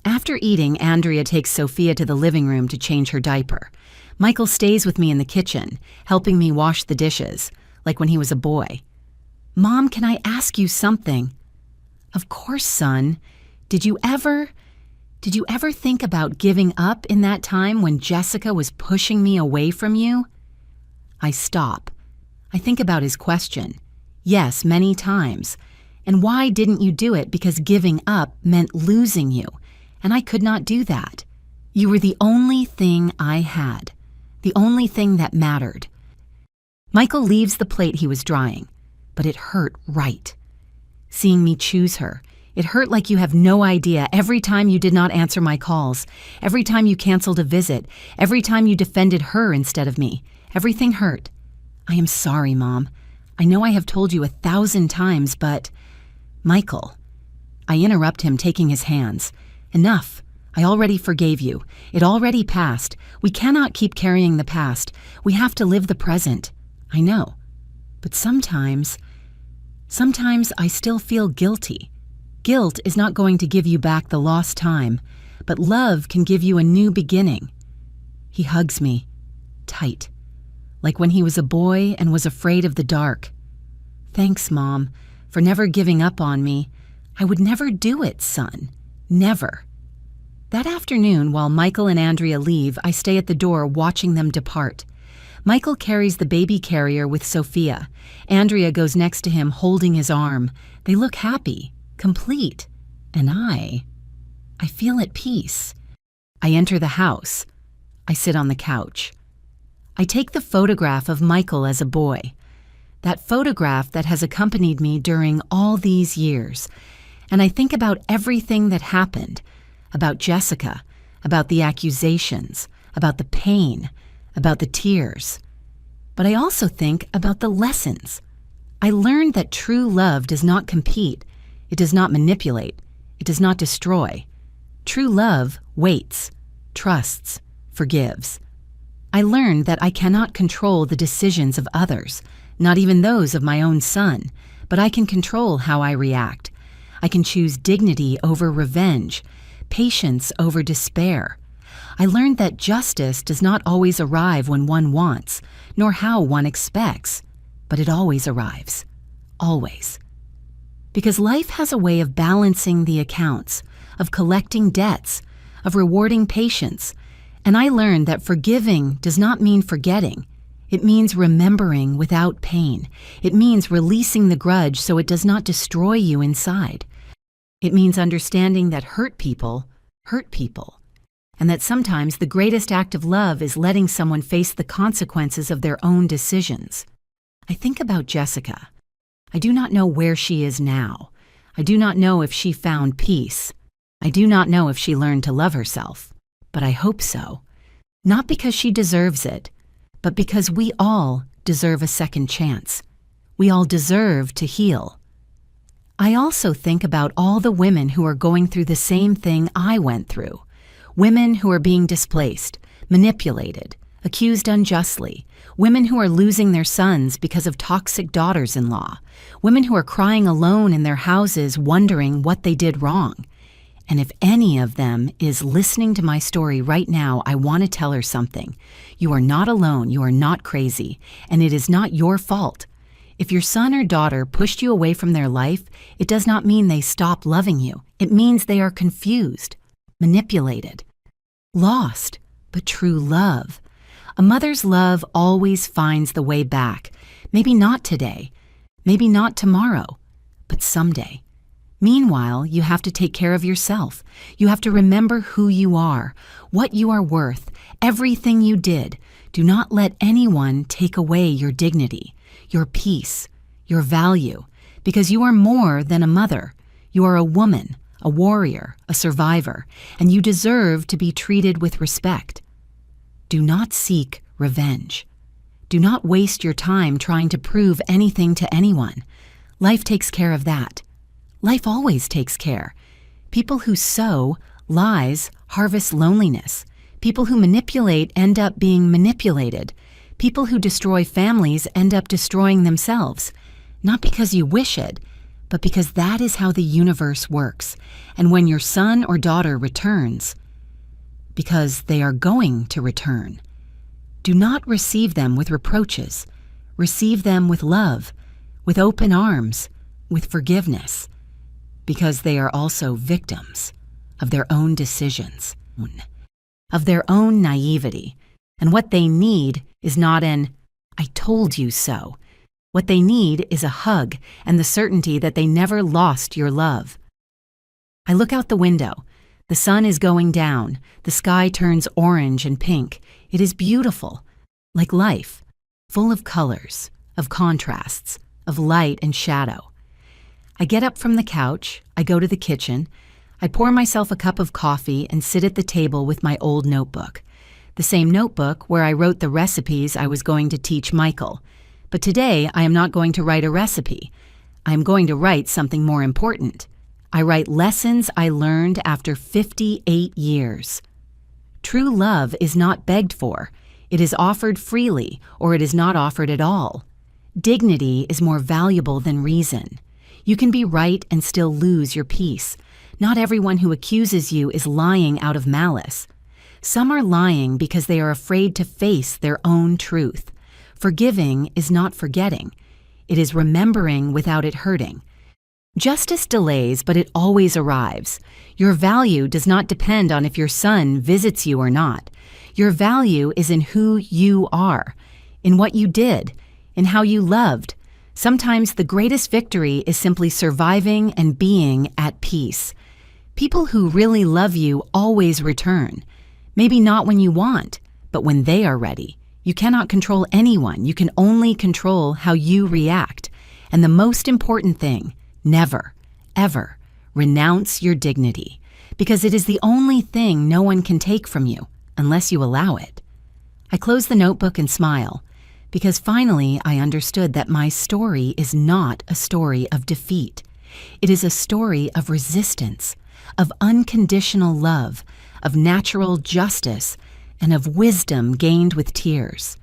After eating, Andrea takes Sophia to the living room to change her diaper. Michael stays with me in the kitchen, helping me wash the dishes, like when he was a boy. Mom, can I ask you something? Of course, son. Did you ever Did you ever think about giving up in that time when Jessica was pushing me away from you? I stop. I think about his question. Yes, many times. And why didn't you do it? Because giving up meant losing you, and I could not do that. You were the only thing I had, the only thing that mattered. Michael leaves the plate he was drying, but it hurt right. Seeing me choose her, it hurt like you have no idea. Every time you did not answer my calls, every time you canceled a visit, every time you defended her instead of me, everything hurt. I am sorry, Mom. I know I have told you 1,000 times, but... Michael. I interrupt him, taking his hands. Enough. I already forgave you. It already passed. We cannot keep carrying the past. We have to live the present. I know. But sometimes I still feel guilty. Guilt is not going to give you back the lost time, but love can give you a new beginning. He hugs me, tight, like when he was a boy and was afraid of the dark. Thanks, Mom, for never giving up on me. I would never do it, son. Never. That afternoon, while Michael and Andrea leave, I stay at the door watching them depart. Michael carries the baby carrier with Sophia. Andrea goes next to him, holding his arm. They look happy, complete, and I feel at peace. I enter the house. I sit on the couch. I take the photograph of Michael as a boy. That photograph that has accompanied me during all these years. And I think about everything that happened, about Jessica, about the accusations, about the pain, about the tears. But I also think about the lessons. I learned that true love does not compete. It does not manipulate. It does not destroy. True love waits, trusts, forgives. I learned that I cannot control the decisions of others, not even those of my own son, but I can control how I react. I can choose dignity over revenge, patience over despair. I learned that justice does not always arrive when one wants, nor how one expects, but it always arrives. Always. Because life has a way of balancing the accounts, of collecting debts, of rewarding patience, and I learned that forgiving does not mean forgetting. It means remembering without pain. It means releasing the grudge so it does not destroy you inside. It means understanding that hurt people, and that sometimes the greatest act of love is letting someone face the consequences of their own decisions. I think about Jessica. I do not know where she is now. I do not know if she found peace. I do not know if she learned to love herself. But I hope so. Not because she deserves it, but because we all deserve a second chance. We all deserve to heal. I also think about all the women who are going through the same thing I went through. Women who are being displaced, manipulated, accused unjustly. Women who are losing their sons because of toxic daughters-in-law. Women who are crying alone in their houses wondering what they did wrong. And if any of them is listening to my story right now, I want to tell her something. You are not alone, you are not crazy, and it is not your fault. If your son or daughter pushed you away from their life, it does not mean they stop loving you. It means they are confused, manipulated, lost, but true love. A mother's love always finds the way back. Maybe not today, maybe not tomorrow, but someday. Meanwhile, you have to take care of yourself. You have to remember who you are, what you are worth, everything you did. Do not let anyone take away your dignity, your peace, your value, because you are more than a mother. You are a woman, a warrior, a survivor, and you deserve to be treated with respect. Do not seek revenge. Do not waste your time trying to prove anything to anyone. Life takes care of that. Life always takes care. People who sow lies harvest loneliness. People who manipulate end up being manipulated. People who destroy families end up destroying themselves. Not because you wish it, but because that is how the universe works. And when your son or daughter returns, because they are going to return, do not receive them with reproaches. Receive them with love, with open arms, with forgiveness. Because they are also victims of their own decisions, of their own naivety. And what they need is not an "I told you so." What they need is a hug and the certainty that they never lost your love. I look out the window. The sun is going down. The sky turns orange and pink. It is beautiful, like life, full of colors, of contrasts, of light and shadow. I get up from the couch. I go to the kitchen. I pour myself a cup of coffee and sit at the table with my old notebook. The same notebook where I wrote the recipes I was going to teach Michael. But today, I am not going to write a recipe. I am going to write something more important. I write lessons I learned after 58 years. True love is not begged for. It is offered freely, or it is not offered at all. Dignity is more valuable than reason. You can be right and still lose your peace. Not everyone who accuses you is lying out of malice. Some are lying because they are afraid to face their own truth. Forgiving is not forgetting. It is remembering without it hurting. Justice delays, but it always arrives. Your value does not depend on if your son visits you or not. Your value is in who you are, in what you did, in how you loved. Sometimes the greatest victory is simply surviving and being at peace. People who really love you always return. Maybe not when you want, but when they are ready. You cannot control anyone. You can only control how you react. And the most important thing, never, ever renounce your dignity, because it is the only thing no one can take from you unless you allow it. I close the notebook and smile, because finally I understood that my story is not a story of defeat. It is a story of resistance, of unconditional love, of natural justice, and of wisdom gained with tears.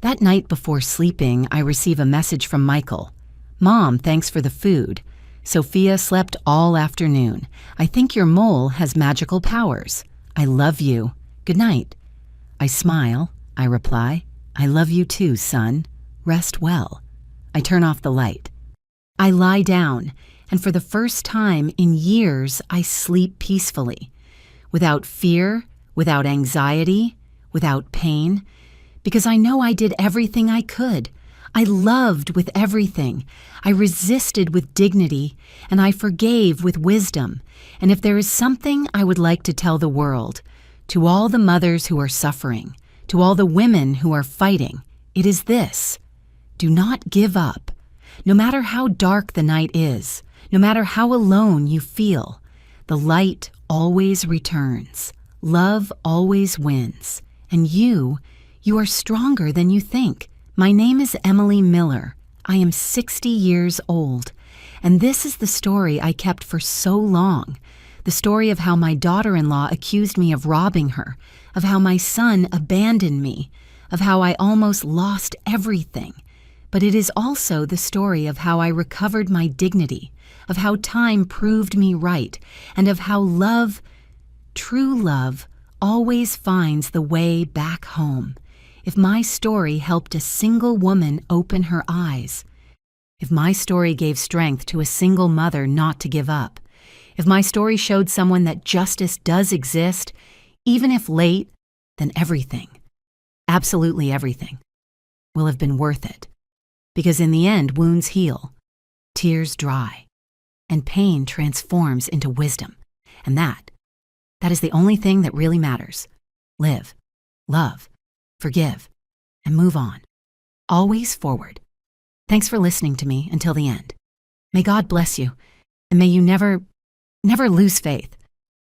That night before sleeping, I receive a message from Michael. "Mom, thanks for the food. Sophia slept all afternoon. I think your mole has magical powers. I love you. Good night." I smile. I reply, "I love you too, son. Rest well." I turn off the light. I lie down, and for the first time in years, I sleep peacefully, without fear, without anxiety, without pain, because I know I did everything I could. I loved with everything. I resisted with dignity, and I forgave with wisdom. And if there is something I would like to tell the world, to all the mothers who are suffering, to all the women who are fighting, it is this: do not give up. No matter how dark the night is, no matter how alone you feel, the light always returns. Love always wins. And you are stronger than you think. My name is Emily Miller. I am 60 years old. And this is the story I kept for so long. The story of how my daughter-in-law accused me of robbing her, of how my son abandoned me, of how I almost lost everything. But it is also the story of how I recovered my dignity, of how time proved me right, and of how love, true love, always finds the way back home. If my story helped a single woman open her eyes, if my story gave strength to a single mother not to give up, if my story showed someone that justice does exist, even if late, then everything, absolutely everything, will have been worth it. Because in the end, wounds heal, tears dry, and pain transforms into wisdom. And that is the only thing that really matters. Live, love, forgive, and move on. Always forward. Thanks for listening to me until the end. May God bless you, and may you never lose faith.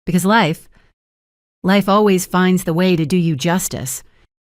Because life always finds the way to do you justice.